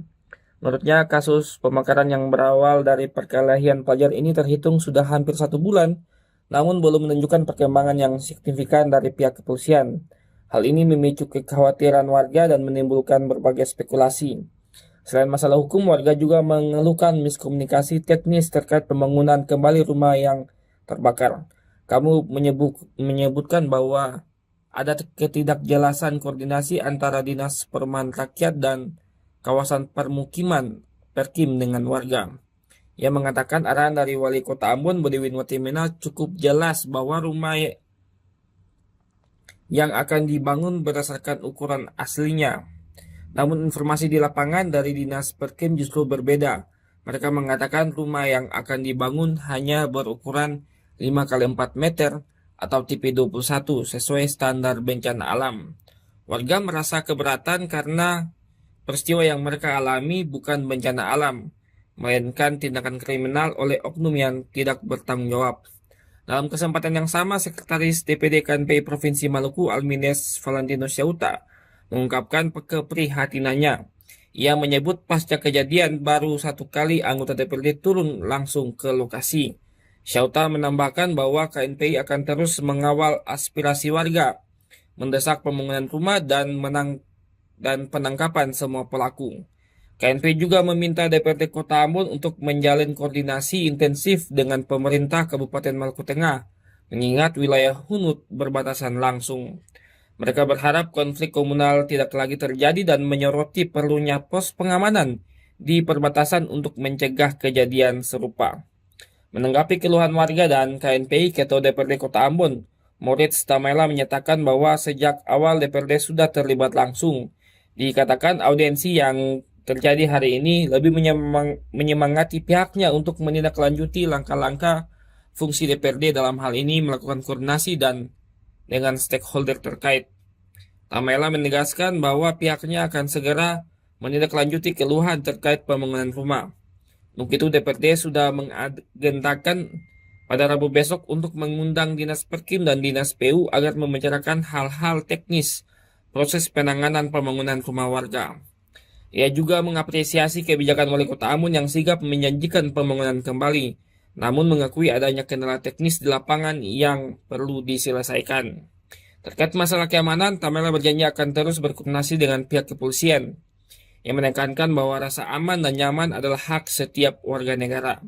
[SPEAKER 3] Menurutnya, kasus pembakaran yang berawal dari perkelahian pelajar ini terhitung sudah hampir 1 bulan, namun belum menunjukkan perkembangan yang signifikan dari pihak kepolisian. Hal ini memicu kekhawatiran warga dan menimbulkan berbagai spekulasi. Selain masalah hukum, warga juga mengeluhkan miskomunikasi teknis terkait pembangunan kembali rumah yang terbakar. Kamu menyebutkan bahwa ada ketidakjelasan koordinasi antara Dinas Perumahan Rakyat dan kawasan permukiman Perkim dengan warga. Ia mengatakan arahan dari Wali Kota Ambon, Bodiwin Watimena, cukup jelas bahwa rumah yang akan dibangun berdasarkan ukuran aslinya. Namun informasi di lapangan dari Dinas Perkim justru berbeda. Mereka mengatakan rumah yang akan dibangun hanya berukuran 5x4 meter atau tipe 21 sesuai standar bencana alam. Warga merasa keberatan karena peristiwa yang mereka alami bukan bencana alam, melainkan tindakan kriminal oleh oknum yang tidak bertanggung jawab. Dalam kesempatan yang sama, Sekretaris DPD KNPI Provinsi Maluku Almines Valentino Syauta mengungkapkan keprihatinannya. Ia menyebut pasca kejadian baru 1 kali anggota DPRD turun langsung ke lokasi. Syauta menambahkan bahwa KNPI akan terus mengawal aspirasi warga mendesak pembangunan rumah dan penangkapan semua pelaku. KNP juga meminta DPRD Kota Ambon untuk menjalin koordinasi intensif dengan pemerintah Kabupaten Maluku Tengah, mengingat wilayah Hunut berbatasan langsung. Mereka berharap konflik komunal tidak lagi terjadi dan menyoroti perlunya pos pengamanan di perbatasan untuk mencegah kejadian serupa. Menanggapi keluhan warga dan KNPI, Ketua DPRD Kota Ambon, Moritz Tamela menyatakan bahwa sejak awal DPRD sudah terlibat langsung. Dikatakan audiensi yang terjadi hari ini lebih menyemangati pihaknya untuk menindaklanjuti langkah-langkah fungsi DPRD dalam hal ini melakukan koordinasi dan dengan stakeholder terkait. Tamela menegaskan bahwa pihaknya akan segera menindaklanjuti keluhan terkait pembangunan rumah. Untuk itu DPRD sudah mengagendakan pada Rabu besok untuk mengundang Dinas Perkim dan Dinas PU agar membicarakan hal-hal teknis proses penanganan pembangunan rumah warga. Ia juga mengapresiasi kebijakan Wali Kota Ambon yang sigap menjanjikan pembangunan kembali, namun mengakui adanya kendala teknis di lapangan yang perlu diselesaikan. Terkait masalah keamanan, Tamela berjanji akan terus berkoordinasi dengan pihak kepolisian, yang menekankan bahwa rasa aman dan nyaman adalah hak setiap warga negara.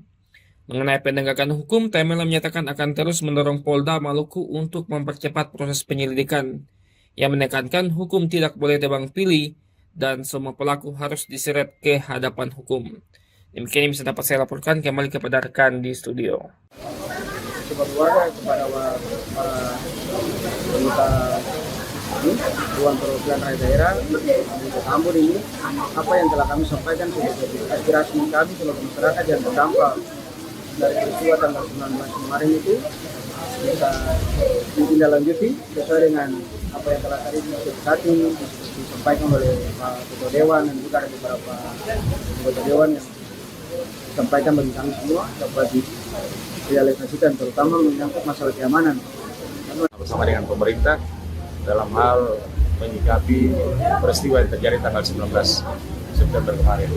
[SPEAKER 3] Mengenai penegakan hukum, Tamela menyatakan akan terus mendorong Polda Maluku untuk mempercepat proses penyelidikan, yang menekankan hukum tidak boleh tebang pilih dan semua pelaku harus diseret ke hadapan hukum. Demikian yang bisa dapat saya laporkan, kembali kepada rekan di studio.
[SPEAKER 4] Sebagai warga kepada para anggota Dewan Perwakilan Rakyat Daerah di Kota Ambon ini, apa yang telah kami sampaikan sebagai aspirasi kami sebagai masyarakat yang terdampak dari peristiwa tanggal 19 kemarin itu bisa ditindaklanjuti sesuai dengan apa yang telah tadi disampaikan oleh Pak Ketua Dewan dan juga ada beberapa anggota Dewan yang disampaikan bagi kami semua dapat direalisasikan, terutama menyangkut masalah keamanan.
[SPEAKER 5] Bersama dengan pemerintah dalam hal menyikapi peristiwa yang terjadi tanggal 19 September kemarin.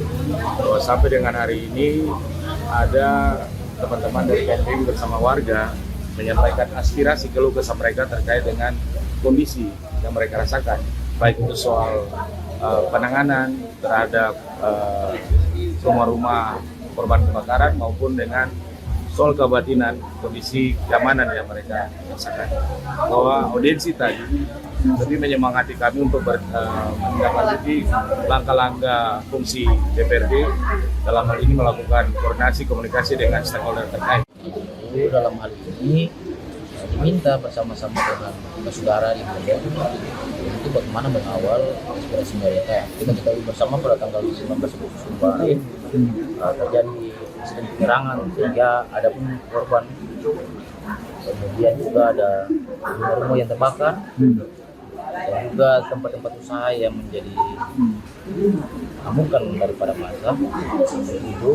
[SPEAKER 5] Bahwa sampai dengan hari ini ada teman-teman dari KNPI bersama warga menyampaikan aspirasi keluh kesah mereka terkait dengan kondisi yang mereka rasakan, baik itu soal penanganan terhadap semua rumah korban kebakaran maupun dengan soal kebatinan kondisi keamanan yang mereka rasakan. Bahwa audiensi tadi lebih menyemangati kami untuk menindaklanjuti langkah-langkah fungsi DPRD dalam hal ini melakukan koordinasi komunikasi dengan stakeholder terkait.
[SPEAKER 6] Dalam hal ini diminta bersama-sama dengan saudara di Ambon untuk bagaimana mengawal aspirasi mereka. Kita ketahui bersama pada tanggal 19 Agustus kemarin terjadi insiden penyerangan sehingga ada pun korban. Kemudian juga ada rumah yang terbakar dan juga tempat-tempat usaha yang menjadi amukan daripada massa. Itu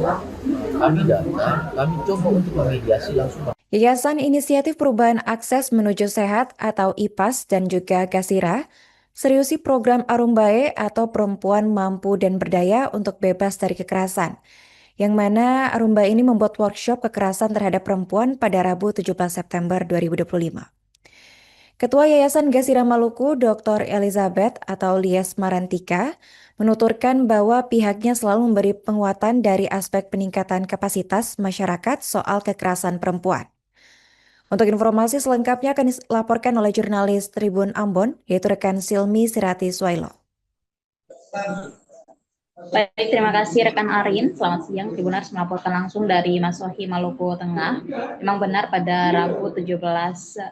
[SPEAKER 6] kami datang, kami coba untuk memediasi langsung.
[SPEAKER 7] Yayasan Inisiatif Perubahan Akses Menuju Sehat atau IPAS dan juga Gasira seriusi program Arumbae atau Perempuan Mampu dan Berdaya untuk Bebas dari Kekerasan, yang mana Arumbae ini membuat workshop kekerasan terhadap perempuan pada Rabu 17 September 2025. Ketua Yayasan Gasira Maluku, Dr. Elizabeth atau Lies Marantika, menuturkan bahwa pihaknya selalu memberi penguatan dari aspek peningkatan kapasitas masyarakat soal kekerasan perempuan. Untuk informasi selengkapnya akan dilaporkan oleh jurnalis Tribun Ambon, yaitu rekan Silmi Sirati Swailo.
[SPEAKER 8] Baik, terima kasih rekan Arin. Selamat siang, Tribuners melaporkan langsung dari Masohi, Maluku Tengah. Memang benar pada Rabu 17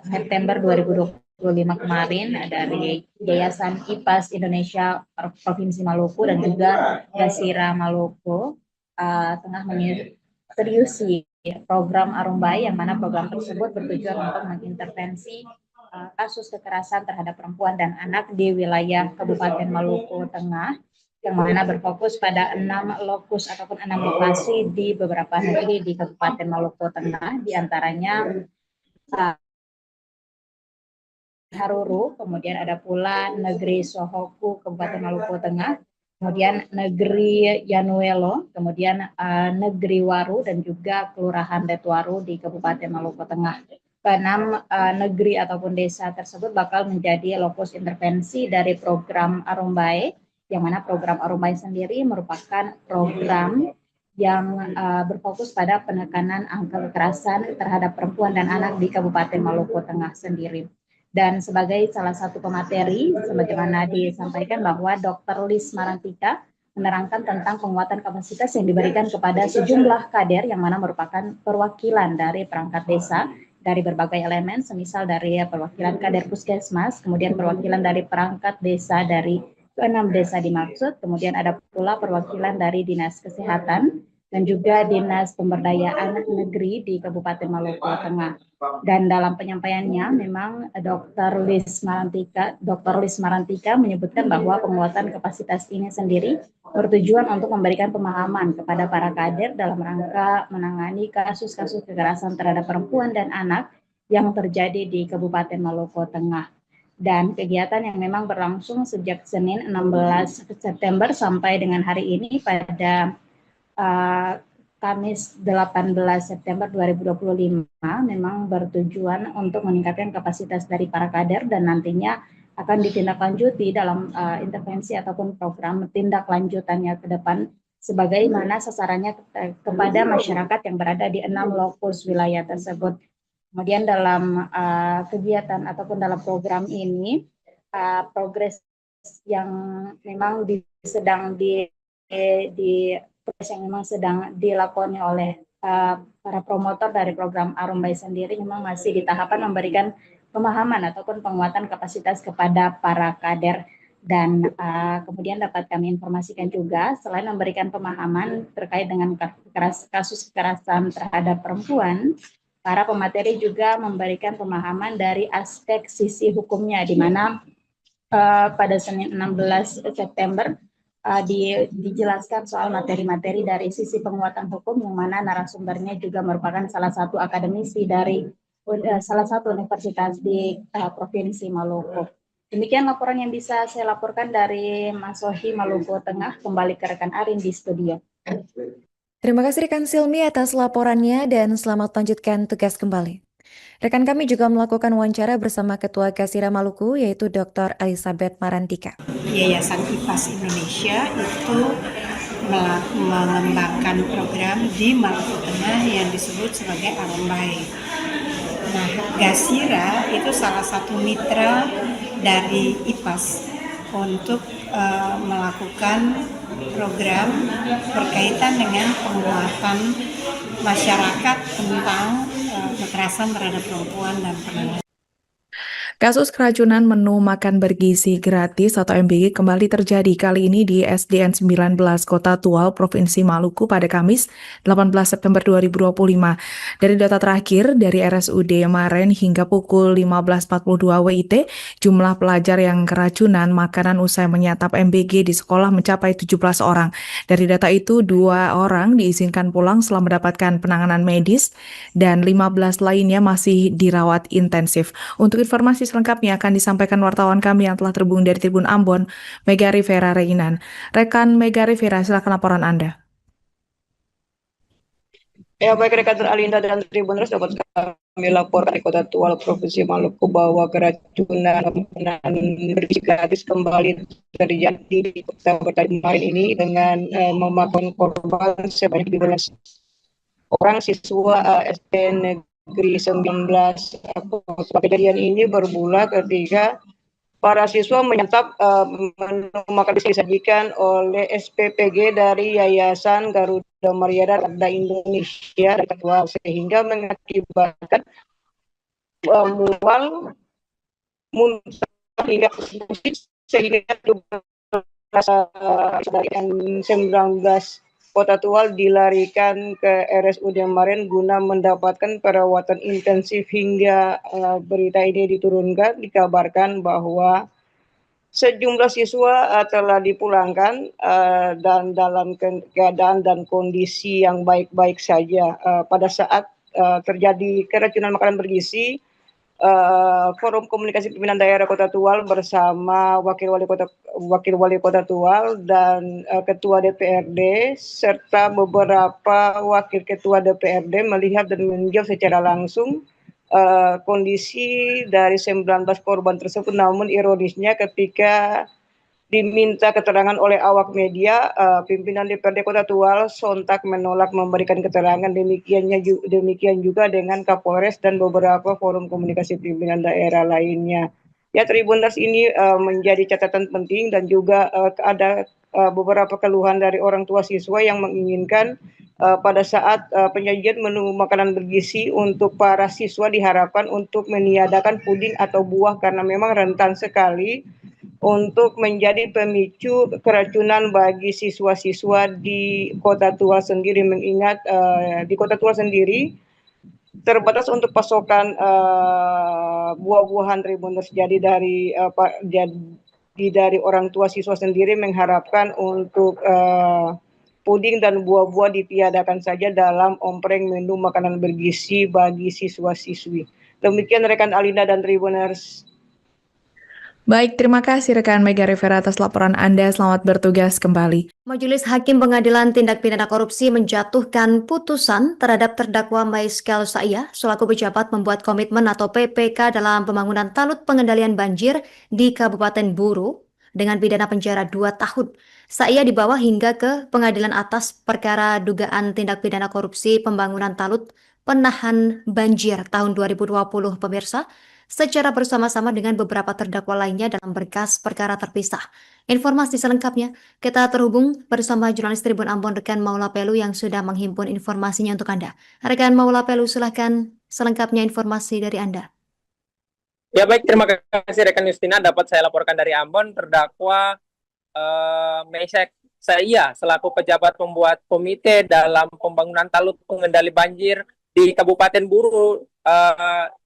[SPEAKER 8] September 2025 kemarin dari Yayasan IPAS Indonesia Provinsi Maluku dan juga Gasira Maluku tengah seriusi program Arumbae, yang mana program tersebut bertujuan untuk mengintervensi kasus kekerasan terhadap perempuan dan anak di wilayah Kabupaten Maluku Tengah, yang mana berfokus pada 6 lokus ataupun 6 lokasi di beberapa negeri di Kabupaten Maluku Tengah, diantaranya Haruru, kemudian ada pula negeri Sohoku Kabupaten Maluku Tengah, kemudian negeri Yanuelo, kemudian negeri Waru dan juga Kelurahan Letuaru di Kabupaten Maluku Tengah. keenam negeri ataupun desa tersebut bakal menjadi lokus intervensi dari program Arumbae, yang mana program Arumbae sendiri merupakan program yang berfokus pada penekanan angka kekerasan terhadap perempuan dan anak di Kabupaten Maluku Tengah sendiri. Dan sebagai salah satu pemateri, sebagaimana disampaikan bahwa Dr. Lis Marantika menerangkan tentang penguatan kapasitas yang diberikan kepada sejumlah kader yang mana merupakan perwakilan dari perangkat desa dari berbagai elemen, semisal dari perwakilan kader puskesmas, kemudian perwakilan dari perangkat desa dari ke-6 desa dimaksud, kemudian ada pula perwakilan dari Dinas Kesehatan dan juga Dinas Pemberdayaan Negeri di Kabupaten Maluku Tengah. Dan dalam penyampaiannya memang Dr. Lis Marantika menyebutkan bahwa penguatan kapasitas ini sendiri bertujuan untuk memberikan pemahaman kepada para kader dalam rangka menangani kasus-kasus kekerasan terhadap perempuan dan anak yang terjadi di Kabupaten Maluku Tengah. Dan kegiatan yang memang berlangsung sejak Senin 16 September sampai dengan hari ini pada Kamis 18 September 2025 memang bertujuan untuk meningkatkan kapasitas dari para kader dan nantinya akan ditindaklanjuti dalam intervensi ataupun program tindak lanjutannya ke depan sebagaimana sasarannya kepada masyarakat yang berada di 6 lokus wilayah tersebut. Kemudian dalam kegiatan ataupun dalam program ini progres yang memang sedang dilakukan oleh para promotor dari program Arumbae sendiri memang masih di tahapan memberikan pemahaman ataupun penguatan kapasitas kepada para kader. Dan kemudian dapat kami informasikan juga selain memberikan pemahaman terkait dengan kasus kekerasan terhadap perempuan, para pemateri juga memberikan pemahaman dari aspek sisi hukumnya, di mana pada Senin 16 September dijelaskan soal materi-materi dari sisi penguatan hukum, yang mana narasumbernya juga merupakan salah satu akademisi dari salah satu universitas di Provinsi Maluku. Demikian laporan yang bisa saya laporkan dari Masohi Maluku Tengah. Kembali ke rekan Arin di studio.
[SPEAKER 7] Terima kasih rekan Silmi atas laporannya dan selamat lanjutkan tugas kembali. Rekan kami juga melakukan wawancara bersama Ketua Kasira Maluku yaitu Dr. Elizabeth Marantika.
[SPEAKER 9] Yayasan IPAS Indonesia itu mengembangkan program di Maluku Tengah yang disebut sebagai Arumbae. Nah, Kasira itu salah satu mitra dari IPAS untuk melakukan program berkaitan dengan penguatan masyarakat tentang kekerasan terhadap perempuan dan penanganan.
[SPEAKER 10] Kasus keracunan menu makan bergizi gratis atau MBG kembali terjadi kali ini di SDN 19 Kota Tual, Provinsi Maluku pada Kamis 18 September 2025. Dari data terakhir dari RSUD Maren hingga pukul 15.42 WIT, jumlah pelajar yang keracunan makanan usai menyantap MBG di sekolah mencapai 17 orang. Dari data itu, 2 orang diizinkan pulang setelah mendapatkan penanganan medis dan 15 lainnya masih dirawat intensif. Untuk informasi selengkapnya akan disampaikan wartawan kami yang telah terhubung dari Tribun Ambon, Mega Rivera Reinan. Rekan Mega Rivera, silakan laporan Anda.
[SPEAKER 2] Ya, baik rekan Alinda dan Tribuners, dapat kami laporkan di Kota Tual, Provinsi Maluku bahwa keracunan makanan bergizi gratis kembali terjadi di Kota kemarin ini dengan memakan korban sebanyak 12 orang siswa SD Negeri 19. Kejadian ini bermula ketika para siswa menyantap menu makan disajikan oleh SPPG dari Yayasan Garuda Mariada Rakyat Indonesia sehingga mengakibatkan mual, muntah hingga sehingga 19 Kota Tual dilarikan ke RSUD Maren guna mendapatkan perawatan intensif hingga berita ini diturunkan. Dikabarkan bahwa sejumlah siswa telah dipulangkan dan dalam keadaan dan kondisi yang baik-baik saja. Pada saat terjadi keracunan makanan bergizi, Forum Komunikasi Pimpinan Daerah Kota Tual bersama Wakil Wali Kota Tual dan Ketua DPRD serta beberapa Wakil Ketua DPRD melihat dan meninjau secara langsung kondisi dari 19 korban tersebut, namun ironisnya ketika diminta keterangan oleh awak media, pimpinan DPRD Kota Tual sontak menolak memberikan keterangan. Demikian juga dengan Kapolres dan beberapa forum komunikasi pimpinan daerah lainnya. Ya, Tribuners, ini menjadi catatan penting, dan juga ada beberapa keluhan dari orang tua siswa yang menginginkan pada saat penyajian menu makanan bergizi untuk para siswa diharapkan untuk meniadakan puding atau buah, karena memang rentan sekali untuk menjadi pemicu keracunan bagi siswa-siswa di Kota Tual sendiri, mengingat di Kota Tual sendiri terbatas untuk pasokan buah-buahan, Tribuners. Jadi dari orang tua siswa sendiri mengharapkan untuk puding dan buah-buah ditiadakan saja dalam ompreng menu makanan bergizi bagi siswa-siswi. Demikian rekan Alinda dan Tribuners.
[SPEAKER 10] Baik, terima kasih rekan Mega Rivera atas laporan Anda. Selamat bertugas kembali.
[SPEAKER 1] Majelis Hakim Pengadilan Tindak Pidana Korupsi menjatuhkan putusan terhadap terdakwa Maiskel Saiyah selaku pejabat membuat komitmen atau PPK dalam pembangunan talut pengendalian banjir di Kabupaten Buru dengan pidana penjara 2 tahun. Saiyah dibawa hingga ke pengadilan atas perkara dugaan tindak pidana korupsi pembangunan talut penahan banjir tahun 2020, pemirsa, secara bersama-sama dengan beberapa terdakwa lainnya dalam berkas perkara terpisah. Informasi selengkapnya kita terhubung bersama jurnalis Tribun Ambon rekan Maula Pelu yang sudah menghimpun informasinya untuk Anda. Rekan Maula Pelu, silahkan selengkapnya informasi dari Anda.
[SPEAKER 11] Ya baik, terima kasih rekan Justina. Dapat saya laporkan dari Ambon, terdakwa Maiskel Saiyah selaku pejabat pembuat komite dalam pembangunan talut pengendali banjir di Kabupaten Buru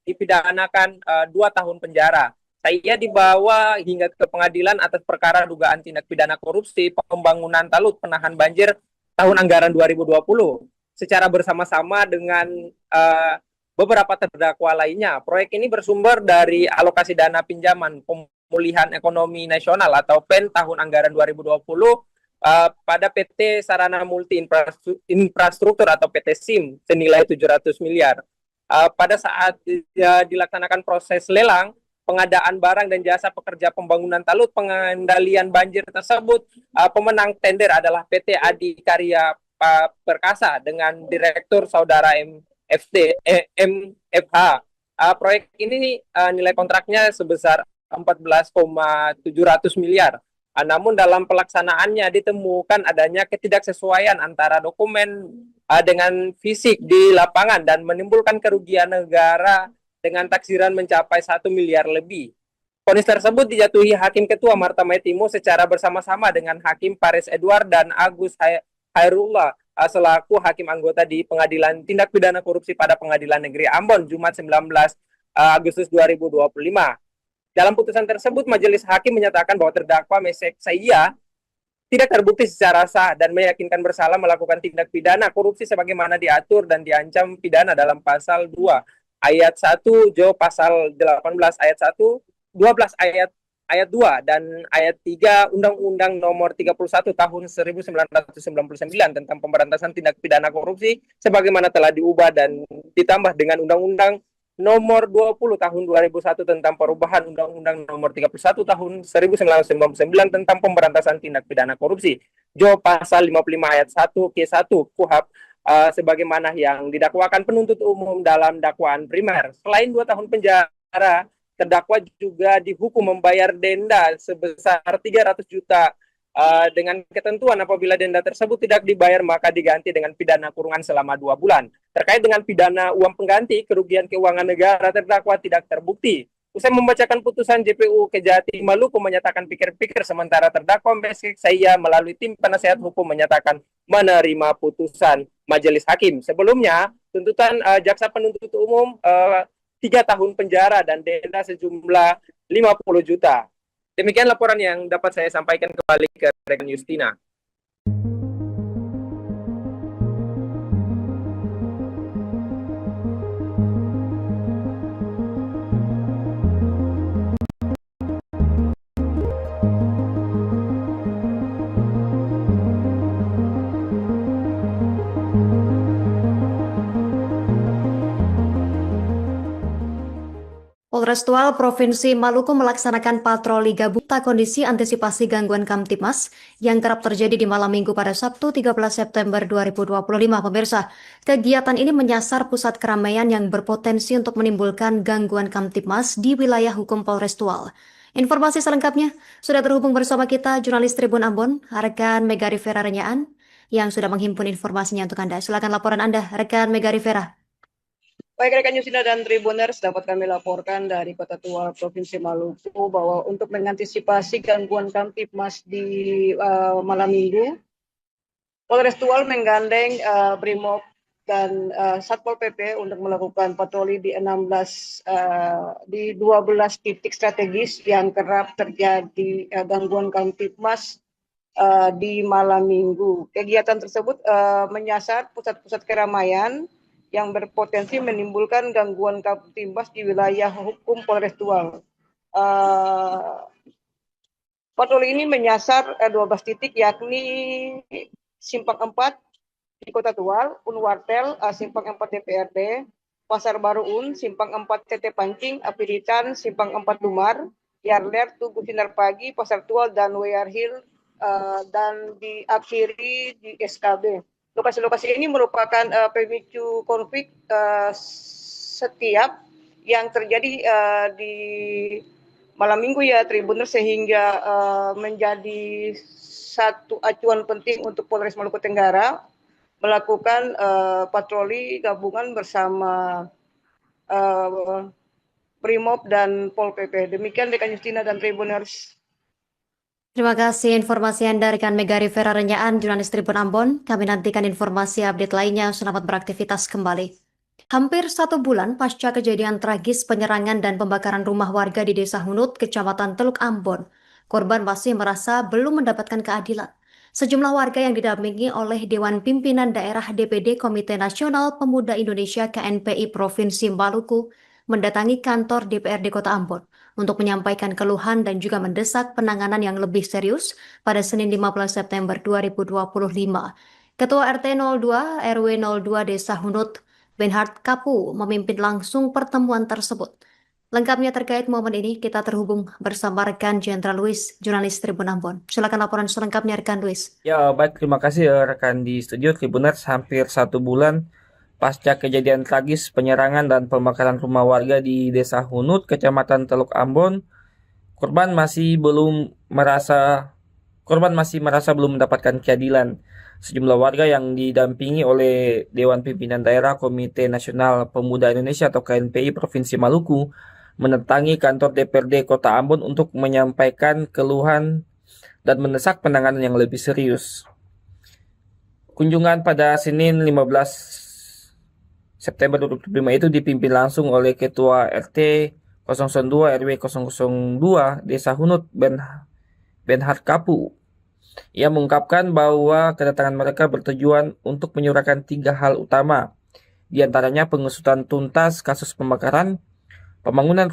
[SPEAKER 11] dipidanakan 2 tahun penjara. Saiyah dibawa hingga ke pengadilan atas perkara dugaan tindak pidana korupsi pembangunan talut penahan banjir tahun anggaran 2020 secara bersama-sama dengan beberapa terdakwa lainnya. Proyek ini bersumber dari alokasi dana pinjaman pemulihan ekonomi nasional atau PEN tahun anggaran 2020 pada PT Sarana Multi Infrastruktur atau PT SIM senilai 700 miliar. Pada saat dilaksanakan proses lelang, pengadaan barang dan jasa pekerja pembangunan talut pengendalian banjir tersebut, pemenang tender adalah PT Adi Karya Perkasa dengan Direktur Saudara MFH. Proyek ini nilai kontraknya sebesar 14,700 miliar. Namun dalam pelaksanaannya ditemukan adanya ketidaksesuaian antara dokumen dengan fisik di lapangan dan menimbulkan kerugian negara dengan taksiran mencapai 1 miliar lebih. Vonis tersebut dijatuhi Hakim Ketua Marta Maitimo secara bersama-sama dengan Hakim Paris Edward dan Agus Hairullah selaku hakim anggota di Pengadilan Tindak Pidana Korupsi pada Pengadilan Negeri Ambon Jumat 19 Agustus 2025. Dalam putusan tersebut, majelis hakim menyatakan bahwa terdakwa Maiskel Saiyah tidak terbukti secara sah dan meyakinkan bersalah melakukan tindak pidana korupsi sebagaimana diatur dan diancam pidana dalam pasal 2 ayat 1 Jo pasal 18 ayat 1, 12 ayat 2 dan ayat 3 Undang-Undang Nomor 31 Tahun 1999 tentang pemberantasan tindak pidana korupsi sebagaimana telah diubah dan ditambah dengan Undang-Undang Nomor 20 Tahun 2001 tentang perubahan Undang-Undang Nomor 31 Tahun 1999 tentang pemberantasan tindak pidana korupsi. Jo pasal 55 ayat 1 K1 KUHP sebagaimana yang didakwakan penuntut umum dalam dakwaan primer. Selain 2 tahun penjara, terdakwa juga dihukum membayar denda sebesar 300 juta dengan ketentuan apabila denda tersebut tidak dibayar maka diganti dengan pidana kurungan selama 2 bulan. Terkait dengan pidana uang pengganti kerugian keuangan negara, terdakwa tidak terbukti. Usai membacakan putusan, JPU Kejati Maluku menyatakan pikir-pikir sementara terdakwa Maiskel Saiyah melalui tim penasehat hukum menyatakan menerima putusan majelis hakim. Sebelumnya, tuntutan jaksa penuntut umum 3 tahun penjara dan denda sejumlah 50 juta. Demikian laporan yang dapat saya sampaikan kembali ke rekan Justina.
[SPEAKER 1] Polres Tual Provinsi Maluku melaksanakan patroli gabungan kondisi antisipasi gangguan Kamtibmas yang kerap terjadi di malam minggu pada Sabtu 13 September 2025. Pemirsa, kegiatan ini menyasar pusat keramaian yang berpotensi untuk menimbulkan gangguan Kamtibmas di wilayah hukum Polres Tual. Informasi selengkapnya sudah terhubung bersama kita jurnalis Tribun Ambon, rekan Megari Vera Renyaan, yang sudah menghimpun informasinya untuk Anda. Silakan laporan Anda, rekan Megari Vera.
[SPEAKER 2] Baik rekan Yusina dan Tribuners, dapat kami laporkan dari Kota Tual Provinsi Maluku bahwa untuk mengantisipasi gangguan Kamtibmas di malam minggu, Polres Tual menggandeng Brimob dan Satpol PP untuk melakukan patroli di 12 titik strategis yang kerap terjadi gangguan Kamtibmas di malam minggu. Kegiatan tersebut menyasar pusat-pusat keramaian yang berpotensi menimbulkan gangguan Kamtibmas di wilayah hukum Polres Tual. Patroli ini menyasar 12 titik, yakni Simpang 4 di Kota Tual, Unwartel, Simpang 4 DPRD, Pasar Baru Simpang 4 TT Pancing, Apiritan, Simpang 4 Dumar, Yarler, Tugu Sinar Pagi, Pasar Tual, dan Weyar Hill, dan diakhiri di SKB. Lokasi-lokasi ini merupakan pemicu konflik setiap yang terjadi di malam minggu ya Tribuners, sehingga menjadi satu acuan penting untuk Polres Maluku Tenggara melakukan patroli gabungan bersama Brimob dan Pol PP. Demikian rekan Justina dan Tribuners.
[SPEAKER 1] Terima kasih informasi Anda rekan Megari Vera Renyaan, jurnalis Tribun Ambon. Kami nantikan informasi update lainnya. Selamat beraktivitas kembali. Hampir 1 bulan pasca kejadian tragis penyerangan dan pembakaran rumah warga di Desa Hunut, Kecamatan Teluk Ambon, korban masih merasa belum mendapatkan keadilan. Sejumlah warga yang didampingi oleh Dewan Pimpinan Daerah DPD Komite Nasional Pemuda Indonesia KNPI Provinsi Maluku mendatangi kantor DPRD Kota Ambon untuk menyampaikan keluhan dan juga mendesak penanganan yang lebih serius pada Senin 15 September 2025. Ketua RT 02 RW 02 Desa Hunut, Benhard Kapu, memimpin langsung pertemuan tersebut. Lengkapnya terkait momen ini, kita terhubung bersama rekan Jenderal Luis, jurnalis Tribun Ambon. Silakan laporan selengkapnya rekan Luis.
[SPEAKER 3] Ya, baik, terima kasih rekan di studio Tribuners. Hampir 1 bulan pasca kejadian tragis penyerangan dan pembakaran rumah warga di Desa Hunut, Kecamatan Teluk Ambon, korban masih merasa belum mendapatkan keadilan. Sejumlah warga yang didampingi oleh Dewan Pimpinan Daerah Komite Nasional Pemuda Indonesia atau KNPI Provinsi Maluku mendatangi kantor DPRD Kota Ambon untuk menyampaikan keluhan dan mendesak penanganan yang lebih serius. Kunjungan pada Senin 15 September 2025 itu dipimpin langsung oleh Ketua RT 002 RW 002 Desa Hunut, Benhard Kapu. Ia mengungkapkan bahwa kedatangan mereka bertujuan untuk menyuarakan 3 hal utama, di antaranya pengusutan tuntas kasus pembakaran, pembangunan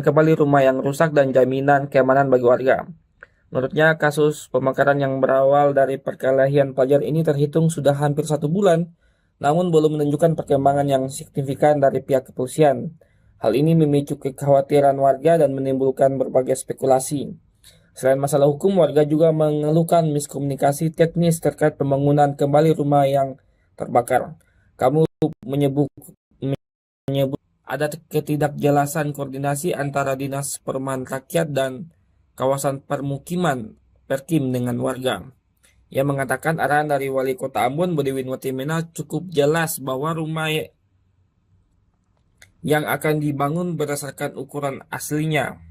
[SPEAKER 3] kembali rumah yang rusak, dan jaminan keamanan bagi warga. Menurutnya, kasus pembakaran yang berawal dari perkelahian pelajar ini terhitung sudah hampir 1 bulan, namun belum menunjukkan perkembangan yang signifikan dari pihak kepolisian. Hal ini memicu kekhawatiran warga dan menimbulkan berbagai spekulasi. Selain masalah hukum, warga juga mengeluhkan miskomunikasi teknis terkait pembangunan kembali rumah yang terbakar. Kamu menyebut ada ketidakjelasan koordinasi antara Dinas Perumahan Rakyat dan kawasan permukiman Perkim dengan warga. Ia mengatakan arahan dari Wali Kota Ambon, Budi Watimena, cukup jelas bahwa rumah yang akan dibangun berdasarkan ukuran aslinya.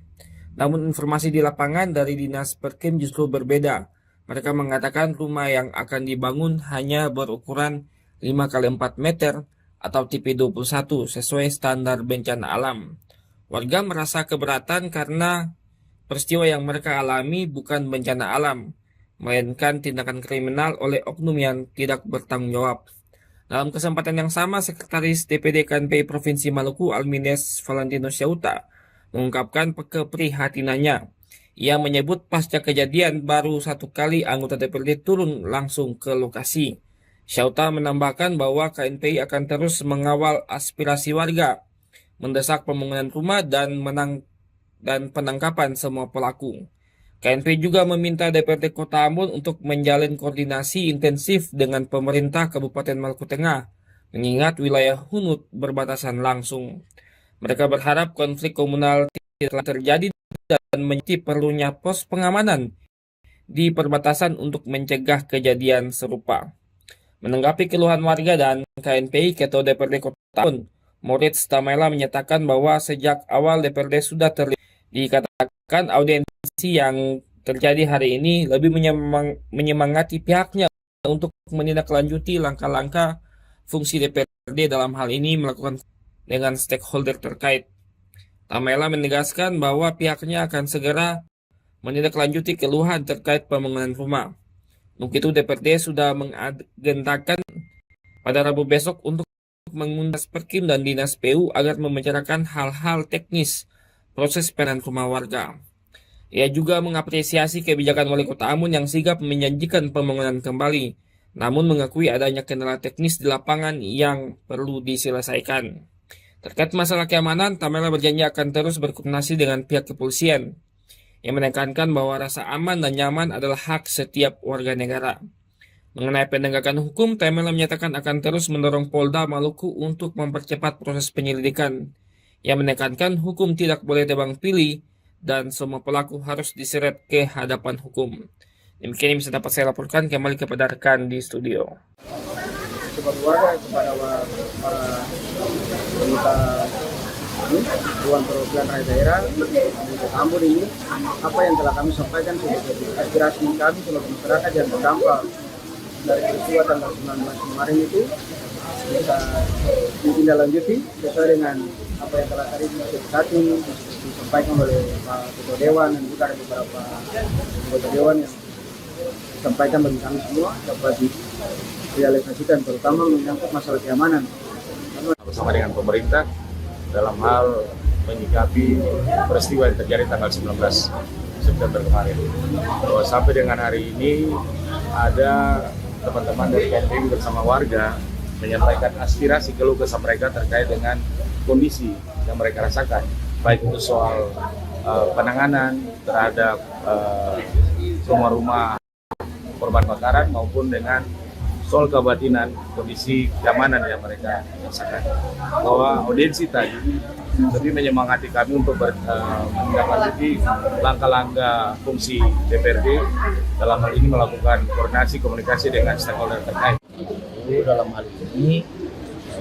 [SPEAKER 3] Namun informasi di lapangan dari Dinas Perkim justru berbeda. Mereka mengatakan rumah yang akan dibangun hanya berukuran 5x4 meter atau tipe 21 sesuai standar bencana alam. Warga merasa keberatan karena peristiwa yang mereka alami bukan bencana alam, melainkan tindakan kriminal oleh oknum yang tidak bertanggung jawab. Dalam kesempatan yang sama, Sekretaris DPD KNPI Provinsi Maluku Almines Valentino Syauta mengungkapkan keprihatinannya. Ia menyebut pasca kejadian baru 1 kali anggota DPRD turun langsung ke lokasi. Syauta menambahkan bahwa KNPI akan terus mengawal aspirasi warga mendesak pembangunan rumah dan penangkapan semua pelaku. KNP juga meminta DPRD Kota Ambon untuk menjalin koordinasi intensif dengan pemerintah Kabupaten Maluku Tengah, mengingat wilayah Hunut berbatasan langsung. Mereka berharap konflik komunal tidak terjadi dan menjadi perlunya pos pengamanan di perbatasan untuk mencegah kejadian serupa. Menanggapi keluhan warga dan KNPI, Ketua DPRD Kota Ambon, Moritz Tamela menyatakan bahwa sejak awal DPRD sudah terlibat. Dikatakan audiensi yang terjadi hari ini lebih menyemangati pihaknya untuk menindaklanjuti langkah-langkah fungsi DPRD dalam hal ini melakukan dengan stakeholder terkait. Tamela menegaskan bahwa pihaknya akan segera menindaklanjuti keluhan terkait pembangunan rumah. Untuk itu DPRD sudah mengagendakan pada Rabu besok untuk mengundang Perkim dan Dinas PU agar membicarakan hal-hal teknis proses pembangunan rumah warga. Ia juga mengapresiasi kebijakan Wali Kota Ambon yang sigap menjanjikan pembangunan kembali, namun mengakui adanya kendala teknis di lapangan yang perlu diselesaikan. Terkait masalah keamanan, Tamela berjanji akan terus berkoordinasi dengan pihak kepolisian, yang menekankan bahwa rasa aman dan nyaman adalah hak setiap warga negara. Mengenai penegakan hukum, Tamela menyatakan akan terus mendorong Polda Maluku untuk mempercepat proses penyelidikan, yang menekankan hukum tidak boleh tebang pilih dan semua pelaku harus diseret ke hadapan hukum. Demikian yang bisa dapat saya laporkan, kembali kepada rekan di studio.
[SPEAKER 4] Sebagai warga kepada para pemerintah Dewan Perwakilan Rakyat Daerah di Kota Ambon ini, apa yang telah kami sampaikan sebagai aspirasi kami sebagai masyarakat yang terdampak dari peristiwa tanggal 19 kemarin itu bisa ditindaklanjuti sesuai dengan apa yang telah tadi disampaikan oleh Pak Ketua Dewan dan juga ada beberapa anggota Dewan yang disampaikan bagi kami semua dapat direalisasikan, terutama menyangkut masalah keamanan.
[SPEAKER 5] Bersama dengan pemerintah dalam hal menyikapi peristiwa yang terjadi tanggal 19 September kemarin. Bahwa sampai dengan hari ini ada teman-teman dari KNPI bersama warga menyampaikan aspirasi keluh kesah mereka terkait dengan kondisi yang mereka rasakan, baik itu soal penanganan terhadap rumah-rumah korban kebakaran maupun dengan soal kebatinan kondisi keamanan yang mereka rasakan. Bahwa audiensi tadi lebih menyemangati kami untuk menindaklanjuti langkah-langkah fungsi DPRD dalam hal ini melakukan koordinasi komunikasi dengan stakeholder terkait.
[SPEAKER 6] Dalam hal ini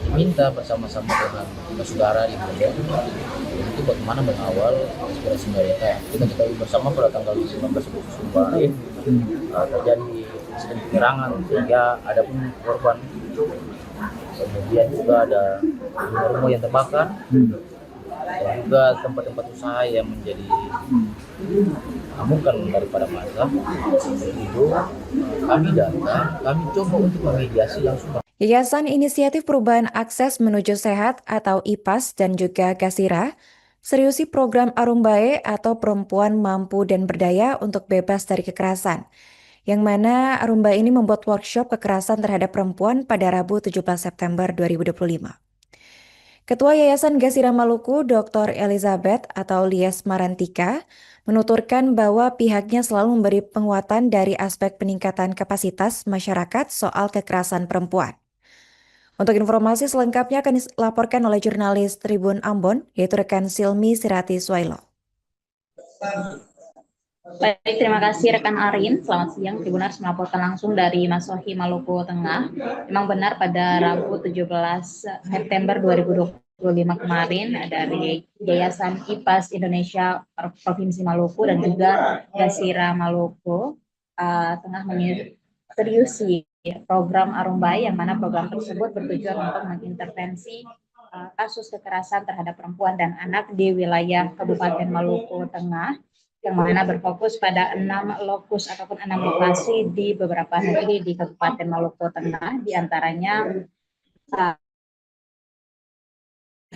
[SPEAKER 6] diminta bersama-sama dengan saudara di Ambon itu bagaimana mengawal aspirasi mereka. Kita ketahui bersama pada tanggal 19 Agustus kemarin terjadi insiden penyerangan sehingga ada pun korban, kemudian juga ada rumah-rumah yang terbakar dan juga tempat-tempat usaha yang menjadi amukan daripada masa. Itu kami datang, kami coba untuk memediasi langsung.
[SPEAKER 7] Yayasan Inisiatif Perubahan Akses Menuju Sehat atau IPAS dan juga Gasira seriusi program Arumbae atau Perempuan Mampu dan Berdaya untuk Bebas dari Kekerasan, yang mana Arumbae ini membuat workshop kekerasan terhadap perempuan pada Rabu 17 September 2025. Ketua Yayasan Gasira Maluku, Dr. Elizabeth atau Lies Marantika, menuturkan bahwa pihaknya selalu memberi penguatan dari aspek peningkatan kapasitas masyarakat soal kekerasan perempuan. Untuk informasi selengkapnya akan dilaporkan oleh jurnalis Tribun Ambon, yaitu rekan Silmi Sirati Swailo.
[SPEAKER 8] Baik, terima kasih rekan Arin. Selamat siang, Tribuners melaporkan langsung dari Masohi, Maluku Tengah. Memang benar pada Rabu 17 September 2025 kemarin dari Yayasan IPAS Indonesia Provinsi Maluku dan juga Gasira Maluku tengah seriusi program Arumbae, yang mana program tersebut bertujuan untuk mengintervensi kasus kekerasan terhadap perempuan dan anak di wilayah Kabupaten Maluku Tengah, yang mana berfokus pada 6 lokus ataupun 6 lokasi di beberapa negeri di Kabupaten Maluku Tengah, diantaranya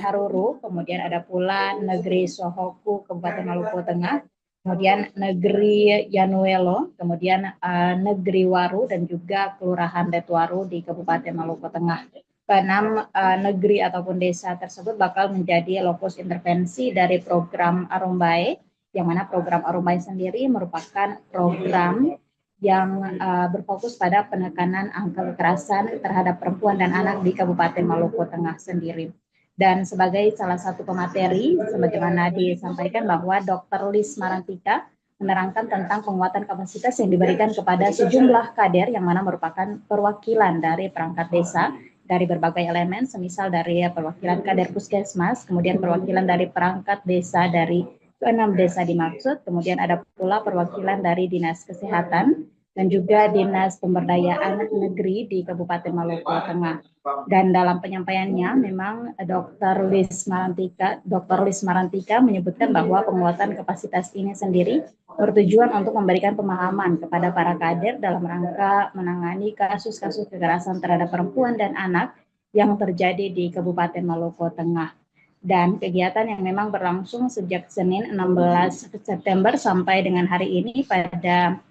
[SPEAKER 8] Haruru, kemudian ada pula negeri Sohoku, Kabupaten Maluku Tengah, kemudian negeri Yanuelo, kemudian negeri Waru dan juga Kelurahan Letuaru di Kabupaten Maluku Tengah. ke-6 negeri ataupun desa tersebut bakal menjadi lokus intervensi dari program Arumbae, yang mana program Arumbae sendiri merupakan program yang berfokus pada penekanan angka kekerasan terhadap perempuan dan anak di Kabupaten Maluku Tengah sendiri. Dan sebagai salah satu pemateri, sebagaimana disampaikan bahwa Dr. Lis Marantika menerangkan tentang penguatan kapasitas yang diberikan kepada sejumlah kader yang mana merupakan perwakilan dari perangkat desa dari berbagai elemen, semisal dari perwakilan kader puskesmas, kemudian perwakilan dari perangkat desa dari ke-6 desa dimaksud, kemudian ada pula perwakilan dari Dinas Kesehatan dan juga Dinas Pemberdayaan Negeri di Kabupaten Maluku Tengah. Dan dalam penyampaiannya memang Dr. Lis Marantika menyebutkan bahwa penguatan kapasitas ini sendiri bertujuan untuk memberikan pemahaman kepada para kader dalam rangka menangani kasus-kasus kekerasan terhadap perempuan dan anak yang terjadi di Kabupaten Maluku Tengah. Dan kegiatan yang memang berlangsung sejak Senin 16 September sampai dengan hari ini pada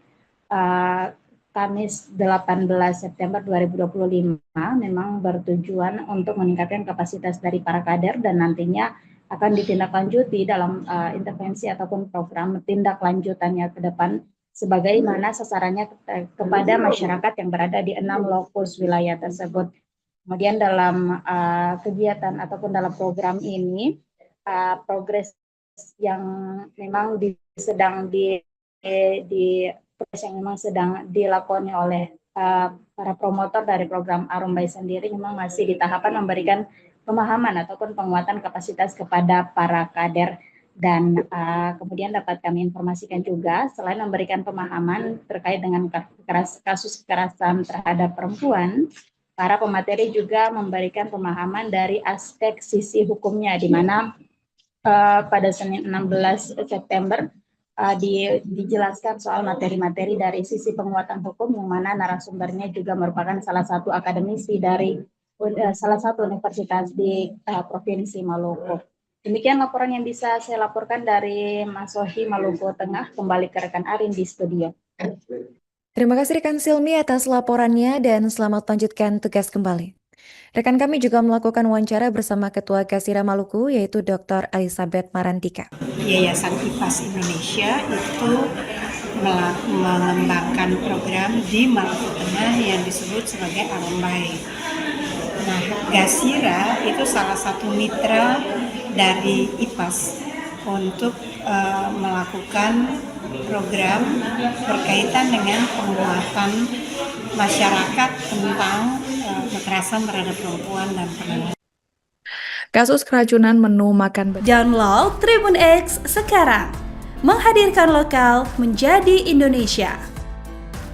[SPEAKER 8] Kamis 18 September 2025 memang bertujuan untuk meningkatkan kapasitas dari para kader dan nantinya akan ditindaklanjuti dalam intervensi ataupun program tindak lanjutannya ke depan sebagaimana sasarannya kepada masyarakat yang berada di 6 lokus wilayah tersebut. Kemudian dalam kegiatan ataupun dalam program ini progres yang memang sedang dilakoni oleh para promotor dari program Arumbae sendiri memang masih di tahapan memberikan pemahaman ataupun penguatan kapasitas kepada para kader dan kemudian dapat kami informasikan juga selain memberikan pemahaman terkait dengan kasus kekerasan terhadap perempuan, para pemateri juga memberikan pemahaman dari aspek sisi hukumnya di mana pada Senin 16 September dijelaskan soal materi-materi dari sisi penguatan hukum yang mana narasumbernya juga merupakan salah satu akademisi dari salah satu universitas di Provinsi Maluku. Demikian laporan yang bisa saya laporkan dari Masohi Maluku Tengah. Kembali ke rekan Arin di studio.
[SPEAKER 7] Terima kasih rekan Silmi atas laporannya dan selamat lanjutkan tugas kembali. Rekan kami juga melakukan wawancara bersama Ketua Kasira Maluku yaitu Dr. Elizabeth Marantika.
[SPEAKER 9] Yayasan IPAS Indonesia itu mengembangkan program di Maluku Tengah yang disebut sebagai Arumbae. Nah, Gasira itu salah satu mitra dari IPAS untuk melakukan program berkaitan dengan penguatan masyarakat tentang kekerasan terhadap perempuan dan penanganan.
[SPEAKER 10] Kasus keracunan menu makan
[SPEAKER 12] Download Tribun X sekarang, menghadirkan lokal menjadi Indonesia.